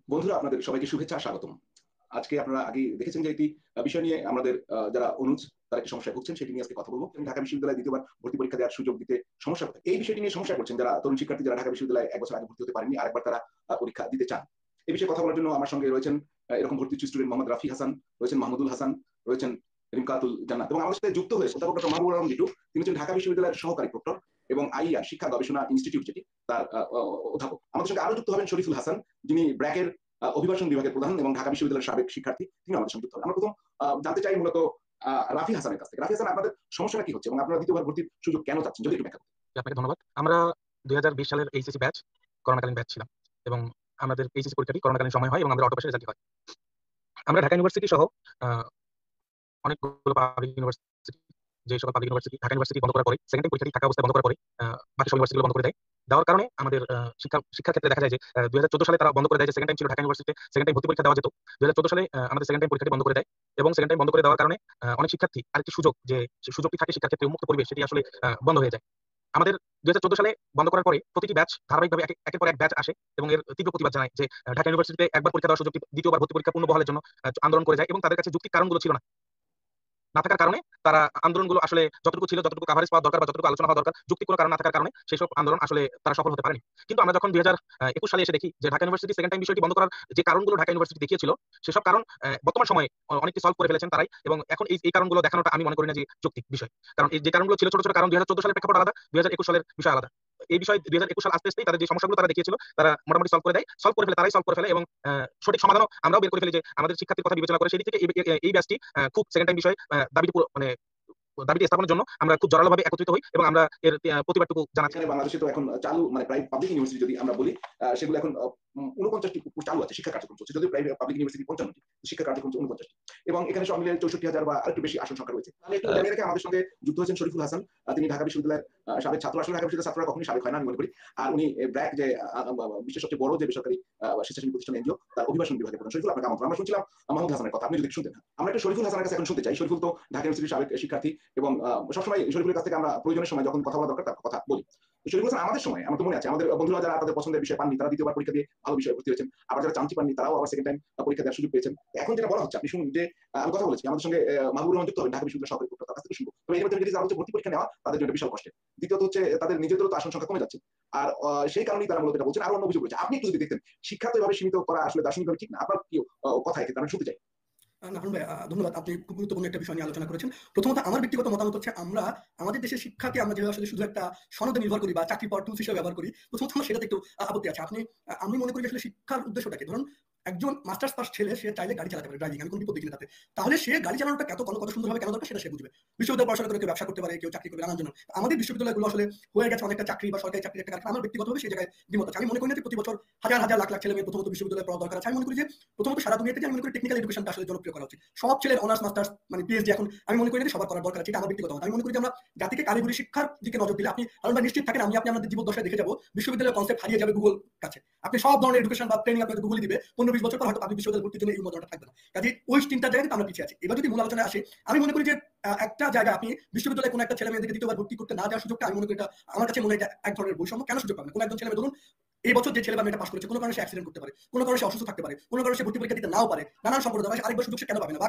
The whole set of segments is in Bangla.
বন্ধুরা, আপনাদের সবাইকে শুভেচ্ছা, স্বাগতম। আজকে আপনারা আগে দেখেছেন যে একটি বিষয় নিয়ে আমাদের যারা অনুজ তারা একটি সমস্যায় ভুগছেন, সেটি নিয়ে আজকে কথা বলবো। ঢাকা বিশ্ববিদ্যালয়ে দ্বিতীয়বার ভর্তি পরীক্ষা দেওয়ার সুযোগ দিতে সমস্যা কোথায়, এই বিষয়টি নিয়ে সমস্যায় পড়ছেন যারা তরুণ শিক্ষার্থী, যারা ঢাকা বিশ্ববিদ্যালয়ে এক বছর আগে ভর্তি হতে পারেনি, আরেকবার তারা পরীক্ষা দিতে চান। এই বিষয়ে কথা বলার জন্য আমার সঙ্গে রয়েছেন এরকম ভর্তি স্টুডেন্ট মোহাম্মদ রাফি হাসান, রয়েছেন মাহমুদুল হাসান, রয়েছেন রিমকাতুল জান্নাত, এবং আমাদের সাথে যুক্ত হয়েছে অধ্যাপক ডক্টর মাহবুবুর রহমান বিটু। তিনি হচ্ছেন ঢাকা বিশ্ববিদ্যালয়ের সহকারী প্রক্টর এবং আইআর শিক্ষা গবেষণা ইনস্টিটিউট, যেটি তার অধ্যাপক। আমাদের সঙ্গে আরো যুক্ত হবেন শরীফুল হাসান, যিনি ব্র্যাকের অভিবাসন বিভাগের প্রধান এবং ঢাকা বিশ্ববিদ্যালয়ের সাবেক শিক্ষার্থী। তিনি আমাদের সঙ্গে যুক্ত হবেন। আমরা প্রথম জানতে চাই মূলত রাফি হাসানের কাছ থেকে। রাফি হাসান, আপনাদের সমস্যাটা কি হচ্ছে এবং আপনারা দ্বিতীয়বার ভর্তির সুযোগ কেন চাচ্ছেন, যদি একটু ব্যাখ্যা করতেন। আপনাকে ধন্যবাদ। আমরা 2020 সালের এইচএসসি ব্যাচ, করোনাকালীন ব্যাচ ছিলাম এবং আমাদের এইচএসসি পরীক্ষাটি করোনাকালীন সময় হয় এবং আমরা অটো পাসে রেজাল্ট হয়। আমরা ঢাকা ইউনিভার্সিটি সহ অনেকগুলো পাবলিক ইউনিভার্সিটি, যে সকল পাবলিক ইউনিভার্সিটি ঢাকা ইউনিভার্সিটি বন্ধ করার পরে, সেকেন্ড টাইম পরীক্ষাটি থাকা অবস্থায় বন্ধ করার পরে বাকি সব ইউনিভার্সিটিগুলো বন্ধ করে দেয়। দেওয়ার কারণে আমাদের শিক্ষার ক্ষেত্রে দেখা যায় যে 2014 সালে তারা বন্ধ করে দেয়, যে সেকেন্ড টাইম ছিল ঢাকা ইউনিভার্সিটিতে সেকেন্ড টাইম ভর্তি পরীক্ষা দেওয়া যেত। 2014 সালে আমাদের সেকেন্ড টাইম পরীক্ষাটি বন্ধ করে দেয় এবং সেকেন্ড টাইম বন্ধ করে দেওয়ার কারণে অনেক শিক্ষার্থী আরেকটি সুযোগ, যে সুযোগটি থাকে শিক্ষার ক্ষেত্রে উন্মুক্ত পরিবেশ, সেটি আসলে বন্ধ হয়ে যায়। আমাদের 2014 সালে বন্ধ করার পরে প্রতিটি ব্যাচ ধারাবাহিকভাবে একের পর এক ব্যাচ আসে এবং এর তীব্র প্রতিবাদ জানায় যে ঢাকা ইউনিভার্সিটিতে একবার পরীক্ষা দেওয়ার সুযোগটি দ্বিতীয়বার ভর্তি পরীক্ষা পুনর্বহালের জন্য আন্দোলন করে যায় এবং তাদের কাছে যৌক্তিক কারণগুলো ছিল না থাকার কারণে তারা আন্দোলনগুলো আসলে যতটুকু ছিল, যতটুকু কাভারেজ পাওয়া দরকার বা যতটুকু আলোচনা হওয়া দরকার, যুক্তি কোনো কারণ না থাকার কারণে সেসব আন্দোলন আসলে তারা সফল হতে পারেনি। কিন্তু আমরা যখন 2021 সালে এসে দেখি যে ঢাকা ইউনিভার্সিটি সেকেন্ড টাইম বিষয়টি বন্ধ করার যে কারণগুলো ঢাকা ইউনিভার্সিটি দেখিয়েছিল, সেসব কারণ বর্তমান সময়ে অনেকটি সলভ করে ফেলেছেন তারাই, এবং এখন এই কারণগুলো দেখানোটা আমি মনে করি না যে যৌক্তিক বিষয়। কারণ এই যে কারণগুলো ছিল ছোট ছোট কারণ, 2014 সালের প্রেক্ষাপট আলাদা, 2021 সালের বিষয় আলাদা। এই বিষয় 2021 সাল আসতে আসতেই তাদের যে সমস্যাগুলো তারা দেখিয়েছিল তারা মোটামুটি সলভ করে দেয়, সলভ করে ফেলে, তারাই সলভ করে ফেলে এবং সঠিক সমাধানও আমরাও বের করে ফেলি যে আমাদের শিক্ষার্থীর কথা বিবেচনা করে। সেই দিক থেকে এই ব্যাচটি খুব সেকেন্ড টাইম বিষয় দাবিটি দাবিটি স্থাপনের জন্য আমরা খুব জোরালোভাবে একত্রিত হই এবং আমরা এর প্রতিবাদটুকু জানাচ্ছি। বাংলাদেশে তো এখন চালু প্রায় পাবলিক ইউনিভার্সিটি যদি আমরা বলি, সেগুলো এখন 49টি চালু আছে, শিক্ষা কার্যক্রম চলছে, যদি প্রাইভেট পাবলিক ইউনিভার্সিটি 55টি, শিক্ষা কার্যক্রম 49টি, এবং এখানে সব মিলিয়ে 64,000 বা আরেকটু বেশি আসন সংখ্যা রয়েছে। তাহলে একটু জানিয়ে রেখে আমাদের সঙ্গে যুক্ত হয়েছেন শরীফুল হাসান। তিনি ঢাকা বিশ্ববিদ্যালয়ের সাবেক ছাত্র। আসলে ঢাকা বিশ্ববিদ্যালয়ের ছাত্ররা কখনোই সাবেক হয় না, আমি মনে করি। আর উনি ব্র্যাক, যে বিশ্বের সবচেয়ে বড় যে বেসরকারি স্বেচ্ছাসেবী প্রতিষ্ঠান এনজিও, তার অভিবাসন বিভাগের প্রধান। শরীফুল, আপনাকে আমন্ত্রণ। আমরা শুনছিলাম মাহমুদ হাসানের কথা, আপনি যদি শুনতেন। আমরা একটু শরীফুল হাসানের কাছে এখন শুনতে চাই। শরীফুল তো ঢাকা ইউনিভার্সিটির সাবেক শিক্ষার্থী এবং সবসময় শরীফুলের কাছ থেকে আমরা প্রয়োজনের সময় যখন কথা বলা দরকার তার কথা বলি। শরীফুল হাসান, আমাদের সময় আমার তো মনে আছে, আমাদের বন্ধুরা যারা তাদের পছন্দের বিষয় পাননি তারা দ্বিতীয়বার পরীক্ষা দিয়ে ভালো বিষয়ে ভর্তি হয়েছেন, আবার যারা চান্সই পাননি তারাও আবার সেকেন্ড টাইম পরীক্ষা দেওয়ার সুযোগ পেয়েছেন। এখন যেটা বলা হচ্ছে, আপনি শুনুন যে আমি কথা বলেছি, আমাদের সঙ্গে মাহবুবুর রহমান যুক্ত হবেন, ঢাকা বিশ্ববিদ্যালয়ের সহকারী প্রক্টর, তার কাছ থেকে শুনবো। তবে এর মধ্যে যারা হচ্ছে ভর্তি পরীক্ষা নেওয়া, তাদের জন্য বিশাল কষ্টের। দ্বিতীয়ত হচ্ছে তাদের নিজেদেরও তো আসন সংখ্যা কমে যাচ্ছে, আর সেই কারণেই তারা মূলত এটা বলছেন। আরো অন্য অভিযোগ রয়েছে। আপনি একটু যদি দেখতেন, শিক্ষা তো এভাবে সীমিত করা আসলে দার্শনিকভাবে ঠিক না। আপনার কি কথা এক্ষেত্রে আমি শুনতে চাই। নাহান ভাই, ধন্যবাদ। আপনি খুব গুরুত্বপূর্ণ একটা বিষয় নিয়ে আলোচনা করেছেন। প্রথমত আমার ব্যক্তিগত মতামত হচ্ছে, আমরা আমাদের দেশের শিক্ষাকে আমরা যেভাবে আসলে শুধু একটা সনদে নির্ভর করি বা চাকরি পাওয়ার টুলস হিসেবে ব্যবহার করি, প্রথমত আমার সেটাতে একটু আপত্তি আছে। আমি মনে করি আসলে শিক্ষার উদ্দেশ্যটাকে, ধরুন একজন মাস্টার্স পাস ছেলে সে চাইলে গাড়ি চালাতে পারে, ড্রাইভিং, আমি কোনো বিপদ দেখি না তাতে। তাহলে সে গাড়ি চালানোটা কত সুন্দরভাবে কেন দরকার সেটা সে বুঝবে। বিশ্ববিদ্যালয় পড়াশোনা করে কেউ ব্যবসা করতে পারে, কেউ চাকরি করবে, নানান জন্য। আমাদের বিশ্ববিদ্যালয়গুলো আসলে হয়ে গেছে অনেকটা চাকরি বা সরকারি চাকরির একটা কারখানা। আমার ব্যক্তিগতভাবে সেই জায়গায় দ্বিমত আছে। আমি মনে করি না যে প্রতি বছর হাজার হাজার লাখ লাখ ছেলে মেয়ে প্রথমত বিশ্ববিদ্যালয়ে পড়া দরকার আছে। আমি মনে করি যে প্রথমত সারা দুনিয়াতে আমি মনে করি টেকনিক্যাল এডুকেশনটা আসলে জনপ্রিয় করা উচিত। সব ছেলের অনার্স মাস্টার্স পিএইচডি এখন আমি মনে করি যে সবার করার দরকার আছে। এটা আমার ব্যক্তিগত মত। আমি মনে করি যে আমরা জাতিকে কারিগরি শিক্ষার দিকে নজর দিলে, আমরা নিশ্চিত থাকেন আপনি আমাদের জীবদ্দশায় দেখে যাবো বিশ্ববিদ্যালয়ের কনসেপ্ট হারিয়ে যাবে গুগল কাছে। আপনি সব ধরনের এডুকেশন বা ট্রেনিং আপনাকে গুগলই দিবে, 15-20 বছর পর হয়তো আপনি বিশ্ববিদ্যালয় ভর্তির জন্য এই মজাটা থাকবে না। কাজে ওই চিন্তার জায়গায় আমরা পিছিয়ে আছি। এবার যদি মূল আলোচনায় আসে, আমি মনে করি যে একটা জায়গা আপনি বিশ্ববিদ্যালয়ে কোনো একটা ছেলে মেয়েদেরকে দ্বিতীয়বার ভর্তি করতে না দেওয়ার সুযোগটা, আমি মনে করি এটা আমার কাছে মনে হয় এক ধরনের বৈষম্য। কেন সুযোগ পাবে না? কোনো একজন ছেলে মেয়ে ধরুন এই বছর যে ছেলে বা মেয়েটা পাস করেছে, কোনো কারণে সে অ্যাক্সিডেন্ট করতে পারে, কোনো কারণে সে অসুস্থ থাকতে পারে, কোনো কারণে সে ভর্তি পরীক্ষা দিতে নাও পারে, নানান সম্পর্ক আছে, আরেকবার সুযোগ সে কেন পাবে না বা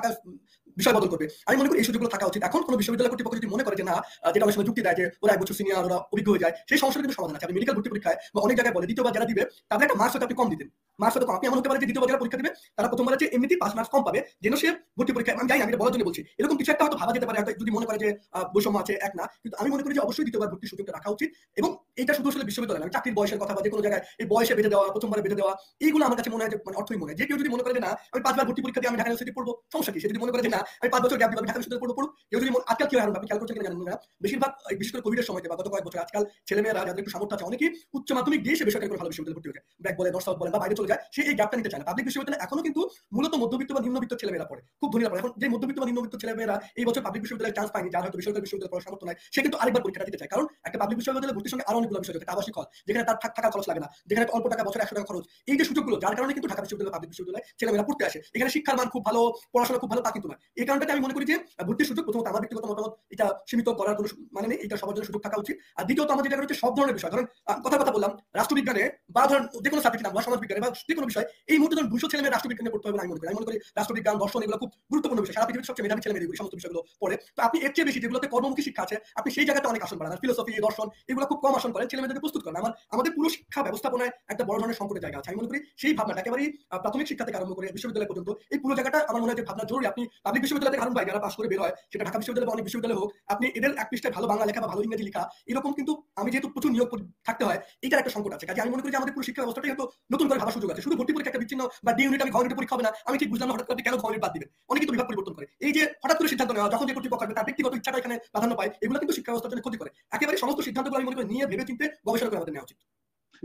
বিষয় বদল করবে। আমি মনে করি এই সুযোগগুলো থাকা উচিত। এখন কোনো বিশ্ববিদ্যালয় কর্তৃপক্ষ যদি মনে করে যে না, যেটা অনেক সময় যুক্তি দেয় যে ওরা 1 বছর সিনিয়র, ওরা অভিজ্ঞ হয়ে যায়, সেই সমস্যার কিন্তু সমাধান আছে। আপনি মেডিকেল ভর্তি পরীক্ষায় বা অনেক জায়গায় বলে দ্বিতীয়বার যারা দিবে তাদের একটা মার্কস হয়তো আপনি কম দিতেন, মার্কস হয়তো কম। আপনি এমন হতে পারে যে দ্বিতীয়বার যারা পরীক্ষা দিবে তারা প্রথমবারে যে এমনিতেই পাস মার্কস কম পাবে, যেন সে ভর্তি পরীক্ষায়, আমি জানি আমি এটা বলার জন্য বলছি, এরকম কিছু একটা হয়তো ভাবা যেতে পারে, যদি মনে করে যে বৈষম্য আছে এক না। কিন্তু আমি মনে করি যে অবশ্যই দ্বিতীয়বার ভর্তির সুযোগটা রাখা উচিত। এবং এটা শুধু আসলে বিশ্ববিদ্যালয় না, চাকরির বয়সের কথা বা যে কোনো জায়গায় এই বয়সে বেঁধে দেওয়া, প্রথমবারে বেঁধে দেওয়া, এইগুলো আমার কাছে মনে হয় যে অর্থই মনে হয়। যে কেউ যদি মনে করে যে না আমি 5 বার ভর্তি পরীক্ষা দিয়ে আমি ঢাকা ইউনিভার্সিটি পড়বো, সমস্যা কি? সে যদি মনে করে যে না আমি 5 বছর গ্যাপ দিব, আমি ঢাকা বিশ্ববিদ্যালয়ে পড়বো। কেউ যদি আজকাল কি হয়, আপনি খেয়াল করছেন কিনা জানেন না, বেশিরভাগ বিশেষ করে কোভিডের সময়তে বা গত কয়েক বছর আজকাল ছেলেমেয়েরা যাদের একটু সামর্থ্য আছে, অনেকেই উচ্চ মাধ্যমিক দিয়ে সে বেসরকারি কোনো ভালো বিশ্ববিদ্যালয়ে ভর্তি হয়ে যায়, ব্র্যাক বলে, নর্থ সাউথ বলে বা বাইরে চলে যায়, সে এই গ্যাপটা নিতে চায় না। পাবলিক বিশ্ববিদ্যালয়ে এখনো কিন্তু মূলত মধ্যবিত্ত বা নিম্নবিত্ত ছেলেমেয়েরা পড়ে, খুব ধনীরা পড়ে। এখন যে মধ্যবিত্ত বা নিম্নবিত্ত ছেলেমেয়েরা এই বছর পাবলিক বিশ্ববিদ্যালয়ে চান্স পায়নি, যার হয়তো বেসরকারি বিশ্ববিদ্যালয়ে পড়ার সামর্থ্য নাই, সে কিন্তু আরেকবার পরীক্ষাটা দিতে চায়। কারণ একটা পাবলিক বিশ্ববিদ্যালয়ে ভর্তির সঙ্গে আরো অনেকগুলো বিষয় রয়েছে। আবাসিক হল, যেখানে তার থাকার খরচ লাগে না, যেখানে অল্প টাকা বছরে 100 টাকা খরচ, এই যে সুযোগগুলো, যার কারণে কিন্তু ঢাকা বিশ্ববিদ্যালয় পাবলিক বিশ্ববিদ্যালয় ছেলেমেয়েরা পড়তে আসে। এখানে শিক্ষার মান খুব ভালো, পড়াশোনা খুব ভালো তা কিন্তু না। এই কারণটাতে আমি মনে করি যে ভর্তির সুযোগ, প্রথমত আমার ব্যক্তিগত মতামত, এটা সীমিত করার কোনো মানে নেই, এটা সবার জন্য সুযোগ থাকা উচিত। আর দ্বিতীয়ত আমরা যেটা হচ্ছে সব ধরনের বিষয়, ধরেন কথা বললাম রাষ্ট্রবিজ্ঞানে বা ধরেন যে কোনো সাবজেক্ট নাম বা সমাজবিজ্ঞানে বা যে কোনো বিষয়, এই মুহূর্তে ধরেন 200 ছেলেমেয়ে রাষ্ট্রবিজ্ঞানে পড়তে হবে আমি মনে করি। আমি মনে করি রাষ্ট্রবিজ্ঞান, দর্শন এগুলো খুব গুরুত্বপূর্ণ বিষয়, সারা পৃথিবীর সবচেয়ে মেধাবী ছেলেমেয়ে এই সমস্ত বিষয়গুলো পড়ে। তো আপনি এর চেয়ে বেশি যেগুলোতে কর্মমুখী শিক্ষা আছে, আপনি সেই জায়গাতে অনেক আসন বাড়ান। আর ফিলোসফি, দর্শন এগুলো খুব কম আসন করেন, ছেলেমেয়েদেরকে প্রস্তুত করেন। আমাদের পুরো শিক্ষা ব্যবস্থাপনায় একটা বড় ধরনের সংকটের জায়গা আছে। আমি মনে করি সেই ভাবনাটা একেবারেই প্রাথমিক শিক্ষা থেকে আরম্ভ করে বিশ্ববিদ্যালয় পর্যন্ত এই পুরো জায়গাটা আমার মনে হয় যে ভাবনা জরুরি। আপনি পাবলিক বিশ্ববিদ্যালয় থেকে হারুন ভাই যারা পাস করে বের হয়, সেটা ঢাকা বিশ্ববিদ্যালয় বা অনেক বিশ্ববিদ্যালয় হোক, আপনি এদের এক পৃষ্ঠায় ভালো বাংলা লেখা বা ভালো ইংরেজি লেখা এরকম কিন্তু আমি যেহেতু প্রচুর নিয়োগ থাকতে হয়, এটার একটা সংকট আছে। কাজে আমি মনে করি যে আমাদের পুরো শিক্ষা ব্যবস্থাটাই হয়তো নতুন করে ভাবার সুযোগ আছে। শুধু ভর্তি পরীক্ষা একটা বিচ্ছিন্ন বা ডি ইউনিট আমি ঘ ইউনিট পরীক্ষা হবে না, আমি ঠিক বুঝলাম না হঠাৎ করে কেন ঘ ইউনিট বাদ দিবেন। অনেকে তো বিভাগ পরিবর্তন করে। এই যে হঠাৎ করে সিদ্ধান্ত নেওয়া, যখন যে কর্তৃপক্ষ আসবে তার ব্যক্তিগত ইচ্ছাটা এখানে প্রাধান্য পায়, এগুলো কিন্তু শিক্ষা ব্যবস্থার জন্য ক্ষতি করে। একেবারে সমস্ত সিদ্ধান্তগুলো আমি মনে করি নিয়ে ভেবে চিন্তে গবেষণা করে আমাদের নেওয়া উচিত।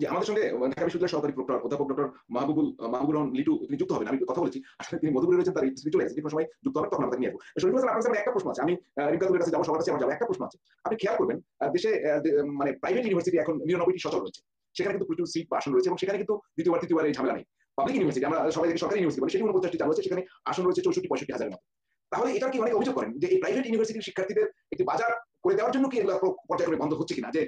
যে আমাদের সঙ্গে ঢাকা বিশ্ববিদ্যালয়ের সহকারী প্রক্টর অধ্যাপক ডক্টর মাহবুবুর রহমান লিটু তিনি যুক্ত হবেন। আমি কথা বলেছি, আসলে তিনি মধুপুরে রয়েছেন, তার চলে গেছে, সময় যুক্ত হবে তখন আমাদের নিয়ে আসবো। শরীফুল হাসান, আপনার কাছে একটা প্রশ্ন আছে, আমি রিমকাতুলের কাছে যাবো, সবার কাছে আমার যাবো। একটা প্রশ্ন আছে, আপনি খেয়াল করবেন দেশে মানে প্রাইভেট ইউনিভার্সিটি এখন 99টি সচল রয়েছে, সেখানে কিন্তু প্রচুর সিট বা আসন রয়েছে এবং সেখানে কিন্তু দ্বিতীয়বার তৃতীয়বার এই ঝামেলা নেই। পাবলিক ইউনিভার্সিটি আমরা সবাই সরকারি ইউনিভার্সিটি বলি, সেটি 49টি চালু হচ্ছে, সেখানে আসন রয়েছে 64-65 হাজারের মতো। তাহলে এটা কি অনেক অভিযোগ করেন যে এই প্রাইভেট ইউনিভার্সিটির শিক্ষার্থীদের একটি বাজার করে দেওয়ার জন্য কি এগুলো পর্যায়ক্রমে বন্ধ হচ্ছে কিনা, যে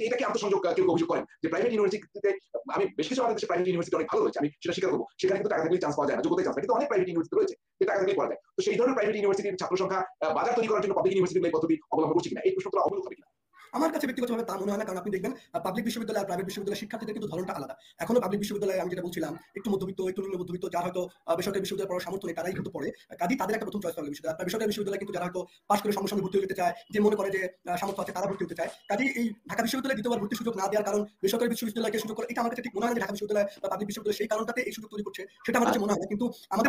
এটা কি আন্তঃসংযোগ কেউ অভিযোগ করেন যে প্রাইভেট ইউনিভার্সিটিতে, আমি বেশ কিছু আমাদের দেশে প্রাইভেট ইউনিভার্সিটি অনেক ভালো রয়েছে, আমি সেটা স্বীকার করবো, সেখানে কিন্তু টাকা থাকলে চান্স পাওয়া যায় না, যোগ্যতায় চান্স পায়, কিন্তু অনেক প্রাইভেট ইউনিভার্সিটি রয়েছে যে টাকা থাকলে পড়া যায়। তো সেই ধরনের প্রাইভেট ইউনিভার্সিটির ছাত্র সংখ্যা বাজার তৈরি করার জন্য পাবলিক ইউনিভার্সিটি পদ্ধতি অবলম্বন করছে কিনা, এই প্রশ্নটা অবলম্বন হবে কিনা? আমার কাছে ব্যক্তিগতভাবে তা মনে হয় না, কারণ আপনি দেখবেন পাবলিক বিশ্ববিদ্যালয় আর প্রাইভেট বিশ্ববিদ্যালয়ের শিক্ষার্থীদের কিন্তু ধরনটা আলাদা। এখনো পাবলিক বিশ্ববিদ্যালয়ে আমি যেটা বলছিলাম, একটু মধ্যবিত্ত, একটু নিম্ন মধ্যবিত্ত, যার হয়তো বেসরকারি বিশ্ববিদ্যালয়ে পড়ার সামর্থ্য নেই, তারাই কিন্তু পড়ে। কাজেই তাদের একটা প্রথম চয়েস পাবলিক বিশ্ববিদ্যালয়। বেসরকারি বিশ্ববিদ্যালয় কিন্তু যারা হয়তো পাশ করে সঙ্গে সঙ্গে ভর্তি হতে চায়, যে মনে করে যে সামর্থ্য আছে তারা ভর্তি হতে চায়। কাজেই এই ঢাকা বিশ্ববিদ্যালয়ে দ্বিতীয়বার ভর্তির সুযোগ না দেওয়ার কারণ বেসরকারি বিশ্ববিদ্যালয়কে সুযোগ করে, এটা আমার কাছে ঠিক মনে হয় না যে ঢাকা বিশ্ববিদ্যালয় বা পাবলিক বিশ্ববিদ্যালয় সেই কারণটাতে এই সুযোগ তৈরি করছে, সেটা আমার কাছে মনে হয় না। কিন্তু আমাদের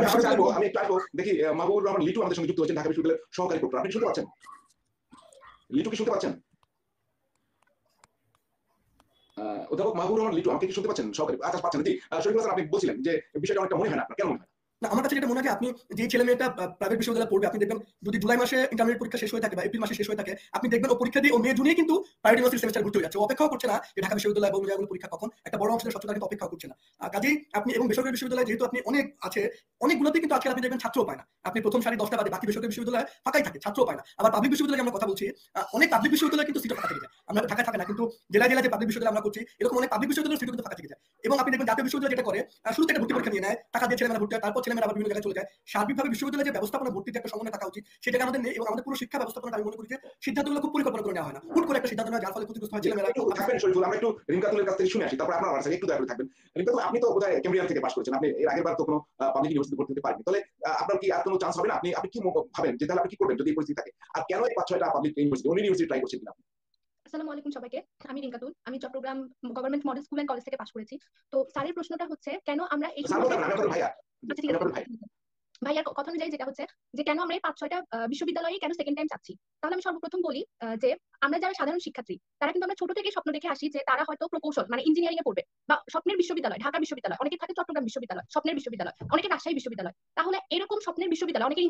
আমি একটু আসবো, দেখি মাহবুবুর রহমান লিটু আমাদের সঙ্গে যুক্ত হয়েছেন, ঢাকা বিশ্ববিদ্যালয়ের সহকারী প্রক্টর। আপনি শুনতে পাচ্ছেন? লিটু কি শুনতে পাচ্ছেন? অধ্যাপক মাহবুবুর রহমান লিটু আমাকে কি শুনতে পাচ্ছেন? সহকারী আচ্ছা পাচ্ছেন। জি, শরীফুল হাসান, আপনি বলছিলেন যে বিষয়টা অনেকটা মনে হয় না আপনার, কেন মনে হয়? না, আমার কাছে যেটা মনে হয় যে আপনি যে ছেলে মেয়েটা প্রাইভেট বিশ্ববিদ্যালয়ে পড়বে, আপনি দেখবেন যদি জুলাই মাসে ইন্টারমিডিয়েট পরীক্ষা শেষ হয়ে থাকে বা এপ্রিল মাসে শেষ হয়ে থাকে, আপনি দেখবেন ও পরীক্ষা দিয়ে ও মে জুনে কিন্তু প্রাইভেট ইউনিভার্সিটি সেমিস্টার ভর্তি হয়ে যাচ্ছে। ও অপেক্ষাও করছে না যে ঢাকা বিশ্ববিদ্যালয় বা অন্য পরীক্ষা কখন, একটা বড় অংশের ছাত্ররা কিন্তু অপেক্ষা করছে না। কাজেই আপনি এবং বেসরকারি বিশ্ববিদ্যালয়ে যেহেতু আপনি অনেক আছে, অনেকগুলোতে কিন্তু আজকে আপনি দেখবেন ছাত্রও পায় না। আপনি প্রথম সারি 10টা বাদে বাকি বেসরকারি বিশ্ববিদ্যালয় ফাঁকাই থাকে, ছাত্রও পায় না। আবার পাবলিক বিশ্ববিদ্যালয়ে আমরা কথা বলছি, অনেক পাবলিক বিশ্ববিদ্যালয় কিন্তু সিট ফাঁকা থেকে যায়। আমরা ঢাকা থাকে না, কিন্তু জেলায় জেলায় যে পাবলিক বিশ্ববিদ্যালয় আমরা করছি, এরকম অনেক পাবলিক বিশ্ববিদ্যালয়ের সিট কিন্তু ফাঁকা থেকে যায়। এবং আপনি দেখবেন জাতীয় বিশ্ববিদ্যালয় যেটা করে, শুরুতে একটা ভর্তি পরীক্ষা নিয়ে নেয়, টাকা দিয়ে ছেলেমেয়েরা ভর্তি হয়, তারপর ছেলেমেয়েরা আবার বিভিন্ন জায়গায় চলে যায়। সার্বিকভাবে বিশ্ববিদ্যালয়ে যে ব্যবস্থাপনা ভর্তিতে একটা সমন্বয় থাকা উচিত, সেটা আমাদের নেই। এবং আমাদের পুরো শিক্ষা ব্যবস্থাপনাটা আমি মনে করি যে সিদ্ধান্তগুলো খুব পরিকল্পনা করে নেওয়া হয় না, হুট করে একটা সিদ্ধান্ত নেওয়া, যার ফলে ক্ষতিগ্রস্ত হয় ছেলেমেয়েরা। একটু থাকবেন শরীফুল, আমরা একটু রিমকাতুলের কাছ থেকে শুনে আসি, তারপর আপনার একটু দয়া করে থাকবেন। রিমকাতুল, আপনি তো বোধহয় ক্যামব্রিয়ান থেকে পাস করেছেন, আপনি এর আগের বার তো কোনো পাবলিক ইউনিভার্সিটি ভর্তি হতে পারেননি, তাহলে আপনার কি আর কোনো চান্স হবে না? আপনি কি ভাবেন যে তাহলে আপনি কি করবেন যদি এই পরিস্থিতি থাকে? আর কেন এই 5-6টা পাবলিক ইউনিভার্সিটি, অন্য ইউনিভার্সিটি ট্রাই করছেন কিনা? আসসালামু আলাইকুম সবাইকে। আমি রিঙ্কাতুল, আমি Chattogram government model school and college থেকে পাস করেছি। তো স্যারের প্রশ্নটা হচ্ছে কেন আমরা এই ভাইয়া, আচ্ছা ঠিক আছে ভাইয়ার কথা অনুযায়ী যেটা হচ্ছে যে কেন আমরা এই 5-6টা বিশ্ববিদ্যালয়ে কেন সেকেন্ড টাইম চাচ্ছি, তাহলে আমি সর্বপ্রথম বলি যে আমরা যারা সাধারণ শিক্ষার্থী, তারা কিন্তু আমরা ছোট থেকে স্বপ্ন দেখে আসি যে তারা হয়তো প্রকৌশল মানে ইঞ্জিনিয়ারিং এ পড়বে, বা স্বপ্নের বিশ্ববিদ্যালয় ঢাকা বিশ্ববিদ্যালয়, অনেকে থাকে চট্টগ্রাম বিশ্ববিদ্যালয় স্বপ্নের বিশ্ববিদ্যালয়, অনেকে রাজশাহী বিশ্ববিদ্যালয়। তাহলে এরকম স্বপ্নের বিশ্ববিদ্যালয়, অনেকে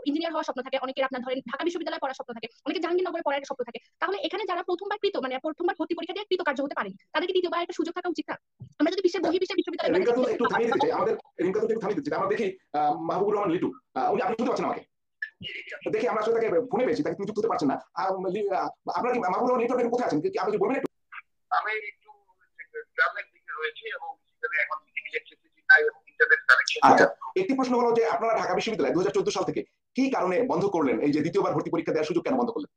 ইঞ্জিনিয়ার হওয়ার স্বপ্ন থাকে, অনেকের আপনার ধরেন ঢাকা বিশ্ববিদ্যালয়ে পড়ার স্বপ্ন থাকে, অনেকে জাহাঙ্গীরনগরে পড়ার স্বপ্ন থাকে। তাহলে এখানে যারা প্রথমবার ভর্তি পরীক্ষা দিয়ে কৃতকার্য হতে পারেনি, তাদেরকে দ্বিতীয়বার একটা সুযোগ থাকা উচিত না? আমরা যদি বিশ্বের বিশ্ববিদ্যালয় একটু থামিয়ে দিতে চাই, আমাদের একটু থামিয়ে দিতে চাই। আমরা দেখি মাহবুবুর রহমান লিটু, আপনি শুনতে পাচ্ছেন আমাকে? দেখি আমরা আসলে তাকে ফোনে পেয়েছি, তাকে তুমি যুক্ত হতে পারছেন না। আপনার কি মাহবুবুর রহমান লিটু আপনি কোথায় আছেন, কি আপনি বলবেন একটু? আমি একটু গ্রামের দিকে রয়েছি এবং সেখানে এখন ইলেকট্রিসিটি নাই এবং ইন্টারনেট কানেকশন। আচ্ছা, একটি প্রশ্ন হলো যে আপনারা ঢাকা বিশ্ববিদ্যালয় 2014 সাল থেকে কি কারণে বন্ধ করলেন, এই যে দ্বিতীয়বার ভর্তি পরীক্ষা দেওয়ার সুযোগ কেন বন্ধ করলেন?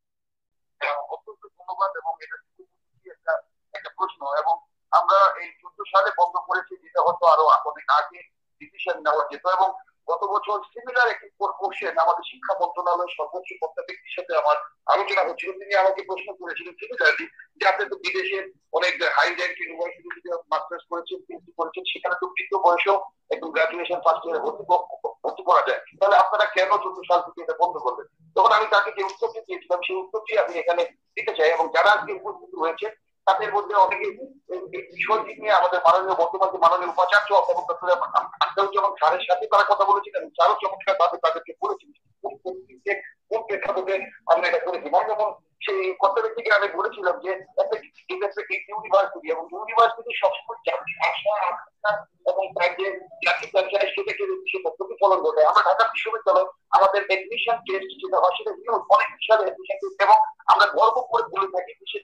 অত্যন্ত ধন্যবাদ, এবং এটা একটা প্রশ্ন। এবং আমরা এই 14 সালে বন্ধ করেছি, যেটা হয়তো আরো অনেক আগে ডিসিশন নেওয়া যেত। এবং গত বছর সিমিলার একটি কোশ্চেন আমাদের শিক্ষা মন্ত্রণালয়ের সর্বোচ্চ কর্তা ব্যক্তির সাথে আমার আলোচনা হচ্ছিল। তিনি আমাকে প্রশ্ন করেছিলেন সিমিলারলি যে আপনি তো বিদেশে অনেক হাই র্যাঙ্ক ইউনিভার্সিটিতে মাস্টার্স করেছেন, পিএইচডি করেছেন, সেখানে তো বৃদ্ধ বয়সেও একদম গ্রাজুয়েশন ফার্স্ট ইয়ারে ভর্তি করা যায়, তাহলে আপনারা কেন 14 সাল থেকে এটা বন্ধ করবেন? তখন আমি তাকে যে উত্তরটি দিয়েছিলাম সেই উত্তরটি আমি এখানে দিতে চাই। এবং যারা আজকে উপস্থিত হয়েছে তাদের মধ্যে অনেকে এই বিষয়টি নিয়ে আমাদের মাননীয় উপাচার্য এবং আখতারুজ্জামান স্যারের সাথে তারা কথা বলেছিলেন, স্যারও চমৎকার ভাবে তাদেরকে বলেছেন কোন প্রেক্ষাপটে আমরা এটা করেছি। মানে যখন সেই কর্তা ব্যক্তিকে আমি বলেছিলাম যে একটা ইউনিভার্সিটি এবং ইউনিভার্সিটি সবসময় প্রতিফলন ঘটে। আমরা ঢাকা বিশ্ববিদ্যালয় আমাদের এডমিশন টেস্ট যেটা হয় সেটা অনেক বিশাল এডমিশন টেস্ট, এবং আমরা গর্ব করে বলে থাকি বিশেষ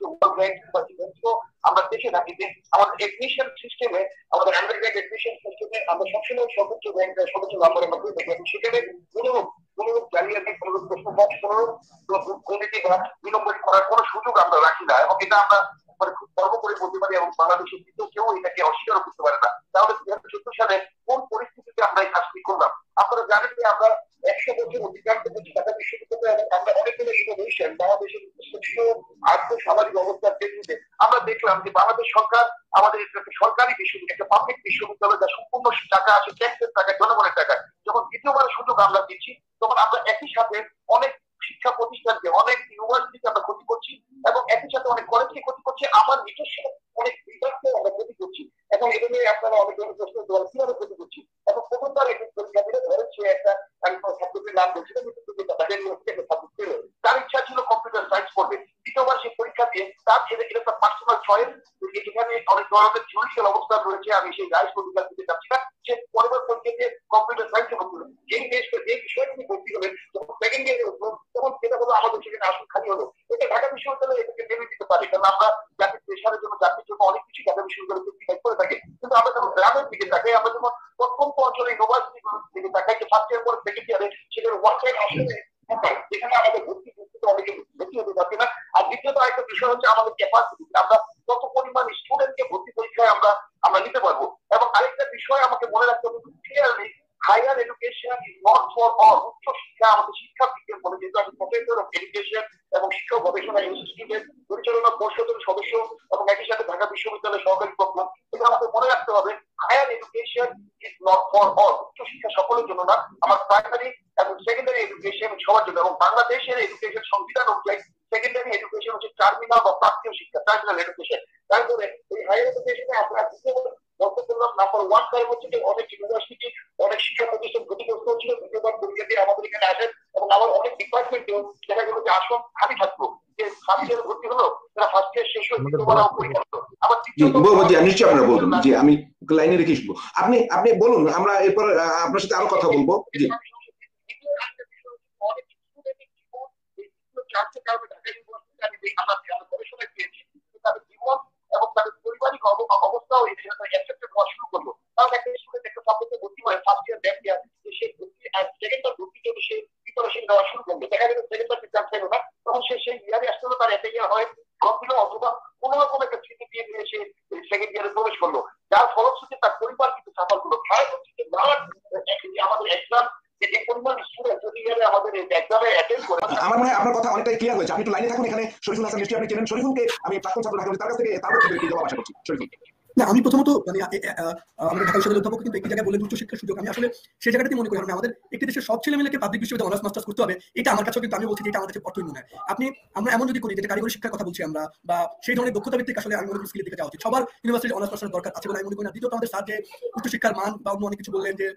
আমরা দেখে থাকি যে আমাদের এডমিশন সিস্টেমে, আমাদের আন্ডারগ্রেড এডমিশন সিস্টেমে আমরা সবসময় সর্বোচ্চ র্যাঙ্ক সর্বোচ্চ নাম্বারের মধ্যে দেখি। সেখানে কোনোরূপ জালিয়াতি, কোনোরূপ প্রশ্নপত্র, কোনোরূপ দুর্নীতি বা বিলম্বনী করার কোনো সুযোগ আমরা রাখি না, এবং এটা আমরা খুব গর্ব করে বলতে পারি, এবং বাংলাদেশের দ্বিতীয় কেউ এটাকে অস্বীকার করতে পারে না। তাহলে 2014 সালে কোন পরিস্থিতিতে আমরা এই কাজটি করলাম? আপনারা জানেন যে আমরা 100 বছর অতিক্রান্ত করছি ঢাকা বিশ্ববিদ্যালয়, এবং আমরা অনেকগুলো ইনোভেশন বাংলাদেশের আর্থ সামাজিক অবস্থার প্রেক্ষিতে আমরা দেখলাম যে বাংলাদেশ সরকার আমাদের সরকারি বিশ্ববিদ্যালয়, একটা পাবলিক বিশ্ববিদ্যালয় যা সম্পূর্ণ টাকা আছে, ট্যাক্সের টাকা, জনগণের টাকা, যখন দ্বিতীয়বার সুযোগ আমরা দিচ্ছি, তখন আমরা একই সাথে অনেক শিক্ষা প্রতিষ্ঠানকে, অনেক ইউনিভার্সিটিকে আমরা ক্ষতি করছি, এবং একই সাথে অনেক কলেজকে ক্ষতি করছি, আমার নিজস্ব অনেক বিভাগকে আমরা ক্ষতি করছি। এখন এটা নিয়ে আপনারা অনেক ধরনের প্রশ্ন কিভাবে ক্ষতি করছি। এখন প্রথমবার একজন পরীক্ষার্থীরা ধরেন সে একটা সাবজেক্টের নাম বলছিল, তার ইচ্ছা ছিল কম্পিউটার সায়েন্স পড়বে। দ্বিতীয়বার সে পরীক্ষা দিয়ে তার এটা পার্সোনাল চয়েস, এখানে অনেক ধরনের থিওরিক্যাল অবস্থান রয়েছে, আমি সেই রাইস পরীক্ষা দিতে চাচ্ছি না। সে পরিবার পরীক্ষা দিয়ে কম্পিউটার সায়েন্সে ভর্তি হলো। যেই বিষয়ে তিনি ভর্তি হলেন, যখন সেকেন্ড ইয়ারে উঠলো, তখন সেটা হলো আমাদের সেখানে আসন খালি হলো। এটা ঢাকা বিশ্ববিদ্যালয় এটাকে মেনে দিতে পারে, কারণ আমরা জাতির পেশারের জন্য, জাতির জন্য অনেক কিছু ঢাকা বিশ্ববিদ্যালয় করে থাকি। কিন্তু আমরা যখন গ্রামের দিকে তাকাই, আমরা যখন প্রত্যন্ত অঞ্চলে ইউনিভার্সিটি গুলোর দিকে তাকাই, যে ফার্স্ট ইয়ার পরে সেকেন্ড ইয়ারে সেখানে ওয়ার্কের আসলে যেখানে আমাদের ভর্তি অনেকে ভর্তি হতে পারছে না। আর দ্বিতীয়ত একটা বিষয় হচ্ছে আমাদের ক্যাপাসিটি, আমরা কত পরিমাণ স্টুডেন্টকে ভর্তি পরীক্ষায় আমরা নিতে পারবো। এবং আরেকটা বিষয় আমাকে মনে রাখতে হবে clearly, higher education is not for all. উচ্চ শিক্ষা আমাদের শিক্ষা বিজ্ঞান বলে, যেহেতু আমি প্রফেসর অফ এডুকেশন এবং শিক্ষা গবেষণা ইনস্টিটিউটের পরিচালনা পর্ষদের সদস্য এবং একই সাথে ঢাকা বিশ্ববিদ্যালয়ের সহকারী প্রক্টর, এটা আমাদের মনে রাখতে হবে higher education is not for all. উচ্চ শিক্ষা সকলের জন্য না, আমার প্রাইমারি এবং সেকেন্ডারি এডুকেশন সবার জন্য। এবং বাংলাদেশের এডুকেশন সংবিধান অনুযায়ী সেকেন্ডারি এডুকেশন হচ্ছে টার্মিনাল বা প্রাথমিক শিক্ষা, টার্মিনাল এডুকেশন। তারপরে এই হায়ার এডুকেশনে আমরা বলতে করলাম নাম্বার 1 কারণ হচ্ছে যে অনেক ইউনিভার্সিটি, অনেক শিক্ষা প্রতিষ্ঠান ক্ষতিগ্রস্ত হচ্ছিল। দ্বিতীয়বার পরীক্ষা দিয়ে আমাদের এখানে আসেন, এবং আমার অনেক ডিপার্টমেন্টেও দেখা গেল যে আসন খালি থাকতো, যে ফার্স্ট ইয়ারে ভর্তি হলো, তারা ফার্স্ট ইয়ার শেষ হয়ে দ্বিতীয়বার পরীক্ষা হতো। আবার নিশ্চয়ই আপনারা বলবেন যে আমি লাইনে রেখে শুনবো। আপনি বলুন, আমরা এরপর আপনার সাথে আরো কথা বলবো। জি, গবেষণা পেয়েছি তাদের জীবন এবং তাদের পারিবারিক অবস্থাও এই অ্যাকসেপ্টেড হওয়া শুরু করলো। কারণ একটা স্টুডেন্ট একটা সাবজেক্টে ভর্তি হয় ফার্স্ট ইয়ার, ব্যাক ইয়ার, সে ভর্তি আর সেকেন্ডবার ভর্তি জন্য সে প্রিপারেশন নেওয়া শুরু করলো। দেখা গেল সেকেন্ডবার চান্স পেল না, তখন সে সেই ইয়ারে আসতে হলো, তার একটা ইয়ার হয় ড্রপ দিল, অথবা কোনো রকম একটা স্মৃতি দিয়ে নিয়ে সে সেকেন্ড ইয়ারে প্রবেশ করলো, যার ফলশ্রুতিতে তার পরিবার কিন্তু সাফার করলো। খায় হচ্ছে যে আমাদের এক্সাম আমার মনে হয় আপনার কথা অনেকটাই ক্লিয়ার হয়েছে। আপনি একটু লাইনে থাকুন। এখানে শরীফুল হাসান, নিশ্চয়ই আপনি চেনেন শরীফুলকে, আমি প্রাক্তন ছাত্র ঢাকা, তার কাছ থেকে তার জবাব আশা করছি। শরীফুল। না, আমি প্রথমত মানে আমাদের ঢাকা বিশ্ববিদ্যালয়ের অধ্যাপক কিন্তু একটি জায়গায় বলে উচ্চ শিক্ষার সুযোগ, আমি আসলে সেই জায়গাটাতে মনে করি আমাদের একটি দেশের সব ছেলে মেয়েকে পাবলিক বিশ্ববিদ্যালয়ে অনার্স মাস্টার্স করতে হবে, এটা আমার কাছে কিন্তু আমি বলছি যে এটা আমাদের কাছে অর্থহীন মনে হয়। আমরা এমন যদি করি, যেটা কারিগরি শিক্ষার কথা বলছি আমরা, বা সেই ধরনের দক্ষতা ভিত্তিক আসলে আমি মনে করি স্কিলের দিকে যাওয়া উচিত। সবার ইউনিভার্সিটি অনার্স মাস্টার্স দরকার আছে বলে আমি মনে করি না। দ্বিতীয়ত আমাদের স্যার যে উচ্চ শিক্ষার মান বা অন্য অনেক কিছু বললেন যে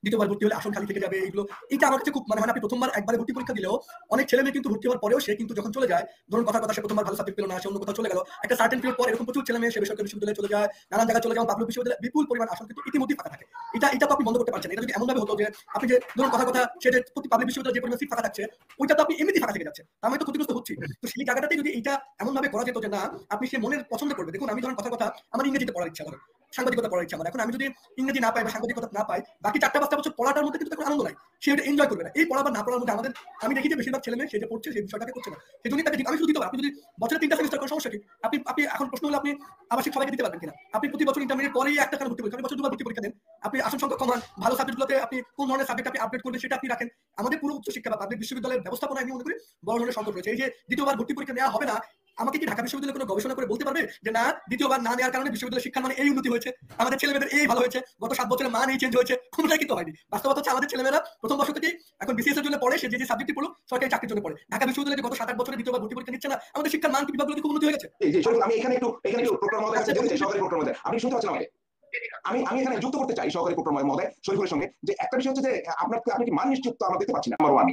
দ্বিতীয়বার ভর্তি হলে আসন খালি থেকে যাবে, এগুলো এটা আমার কাছে খুব মানে আপনি প্রথমবার একবারে ভর্তি পরীক্ষা দিলেও অনেক ছেলে মেয়ে কিন্তু ভর্তি হওয়ার পরেও সে কিন্তু যখন চলে যায়, ধরুন কথা সে প্রথমবার ভালো সাবজেক্ট পেল না, সে অন্য কোথাও চলে গেল, একটা সার্টেন পিরিয়ড পর এরকম প্রচুর ছেলে মেয়ে সে বেসরকারি বিশ্ববিদ্যালয়ে চলে যায়, নানান জায়গায় চলে যায়, পাবলিক বিশ্ববিদ্যালয়ে বিপুল পরিমাণ আসন কিন্তু ইতিমধ্যেই ফাঁকা থাকে। এটা তো আপনি বন্ধ করতে পারছেন। এটা যদি এমন ভাবে হতো যে আপনি যে ধরুন কথা সে যে প্রতি পাবলিক বিশ্ববিদ্যালয়ে যে পরিমাণ সিট ফাঁকা থাকছে, ওইটা তো আপনি এমনিতেই ফাঁকা থেকে যাচ্ছে, তার মানে তো ক্ষতিগ্রস্ত হচ্ছে। তো সেই জায়গাটাতে যদি এটা এমন ভাবে করা যেত যে না, আপনি সে মনের পছন্দ করবে। দেখুন, আমি ধরুন কথা আমার ইংরেজিতে পড়ার ইচ্ছা, ধরুন সাংবাদিকতা পড়ার ইচ্ছা আমার, এখন আমি যদি ইংরেজি না পাই বা সাংবাদিকতা না পাই, বাকি 4-5 বছর পড়াটার মধ্যে কিন্তু আনন্দ নাই, সে এটা এনজয় করবে না। এই পড়া বা না পড়ার মধ্যে আমি দেখি যে বেশিরভাগ ছেলে মেয়ে সে যে পড়ছে সেই বিষয়টাকে করছে না। সেই জন্যই তাকে আমি শুধু দিতে পারি। আপনি যদি বছরে 3টা সেমিস্টার করেন সমস্যা কি? আপনি এখন প্রশ্ন হলো আপনি আবাসিক সবাইকে দিতে পারবেন কিনা? আপনি প্রতি বছর ইন্টারমিডিয়েট পরেই একটা কারণ ভর্তি পরীক্ষা, বছর 2বার ভর্তি পরীক্ষা দেন, আপনি আসন সংখ্যা কমান, ভালো সাবজেক্টগুলোতে আপনি কোন ধরনের সাবজেক্ট আপনি আপডেট করবেন সেটা আপনি রাখেন। আমাদের পুরো উচ্চ শিক্ষা বা পাবলিক বিশ্ববিদ্যালয়ের ব্যবস্থাপনা আমি মনে করি বড় ধরনের সংকট রয়েছে। এই যে দ্বিতীয়বার ভর্তি পরীক্ষা নেওয়া হবে না, আমাকে কি ঢাকা বিশ্ববিদ্যালয় কোনো গবেষণা করে বলতে পারবে যে না, দ্বিতীয়বার না নেওয়ার কারণে বিশ্ববিদ্যালয় শিক্ষার মানে এই উন্নতি হয়েছে, আমাদের ছেলেমেয়েদের এই ভালো হয়েছে, গত 7 বছরের মান এই চেঞ্জ হয়েছে? কোনটাই কিন্তু হয়নি। বাস্তবতা হচ্ছে আমাদের ছেলেমেয়েরা প্রথম বর্ষ থেকেই এখন বিসিএস এর জন্য পড়ে, সে যে সাবজেক্টই পড়লো সরকারি চাকরির জন্য পড়ে। ঢাকা বিশ্ববিদ্যালয়ে গত 7-8 বছরে দ্বিতীয়বার ভর্তি পরীক্ষা নিচ্ছে না, আমাদের শিক্ষার মান কি বিভাগগুলো খুব উন্নতি হয়ে গেছে। আমি এখানে একটু প্রোগ্রাম মহোদয় কাছে যেতে চাই, সহকারী প্রোগ্রাম মহোদয়, আপনি শুনতে পাচ্ছেন আমাকে? আমি এখানে যুক্ত করতে চাই সহকারী প্রোগ্রাম মহোদয় শরীফুলের সঙ্গে, যে একটা বিষয় হচ্ছে যে আপনি কি মান নিশ্চিত আমরা দেখতে পাচ্ছি না, নাম্বার 1।